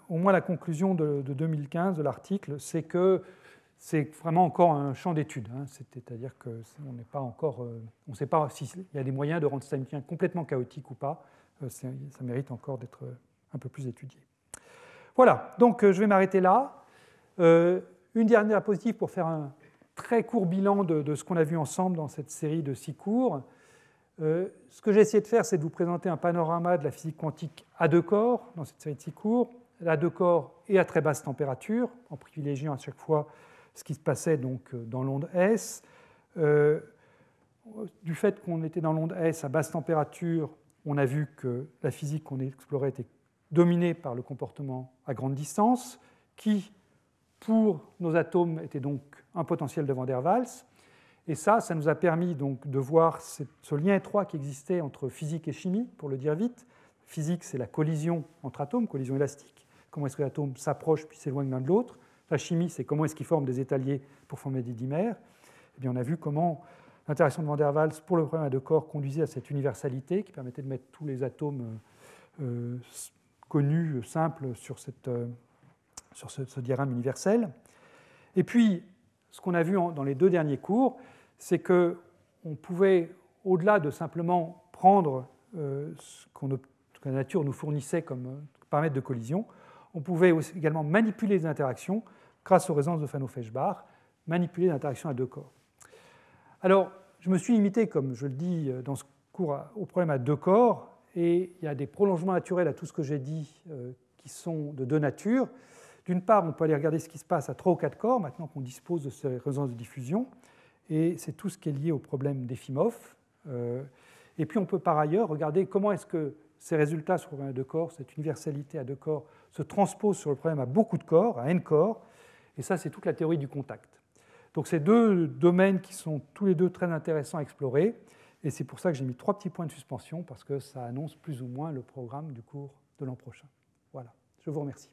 au moins la conclusion de 2015 de l'article, c'est que c'est vraiment encore un champ d'étude. C'est-à-dire qu'on n'est pas encore, on ne sait pas s'il y a des moyens de rendre cet hamiltonien complètement chaotique ou pas. Ça mérite encore d'être un peu plus étudié. Voilà, donc je vais m'arrêter là. Une dernière diapositive pour faire un très court bilan de ce qu'on a vu ensemble dans cette série de 6 cours. Ce que j'ai essayé de faire, c'est de vous présenter un panorama de la physique quantique à 2 corps dans cette série de 6 cours, à 2 corps et à très basse température, en privilégiant à chaque fois ce qui se passait donc dans l'onde S. Du fait qu'on était dans l'onde S à basse température, on a vu que la physique qu'on explorait était dominée par le comportement à grande distance, qui, pour nos atomes, était donc un potentiel de Van der Waals. Et ça nous a permis donc de voir ce lien étroit qui existait entre physique et chimie, pour le dire vite. Physique, c'est la collision entre atomes, collision élastique. Comment est-ce que l'atome s'approche puis s'éloigne l'un de l'autre. La chimie, c'est comment est-ce qu'ils forment des étaliers pour former des dimères. Et bien, on a vu comment l'interaction de Van der Waals pour le problème à 2 corps conduisait à cette universalité qui permettait de mettre tous les atomes connus, simples, sur ce diagramme universel. Et puis, ce qu'on a vu dans les 2 derniers cours, c'est qu'on pouvait, au-delà de simplement prendre ce que la nature nous fournissait comme paramètre de collision, on pouvait également manipuler les interactions grâce aux résonances de Fano-Feshbach, manipuler les interactions à 2 corps. Alors, je me suis limité, comme je le dis dans ce cours, au problème à 2 corps, et il y a des prolongements naturels à tout ce que j'ai dit qui sont de 2 natures. D'une part, on peut aller regarder ce qui se passe à 3 ou 4 corps, maintenant qu'on dispose de ces résonances de diffusion, et c'est tout ce qui est lié au problème d'Efimov. Et puis on peut par ailleurs regarder comment est-ce que ces résultats sur le problème à 2 corps, cette universalité à 2 corps, se transposent sur le problème à beaucoup de corps, à n corps, et ça c'est toute la théorie du contact. Donc c'est 2 domaines qui sont tous les 2 très intéressants à explorer, et c'est pour ça que j'ai mis 3 petits points de suspension, parce que ça annonce plus ou moins le programme du cours de l'an prochain. Voilà, je vous remercie.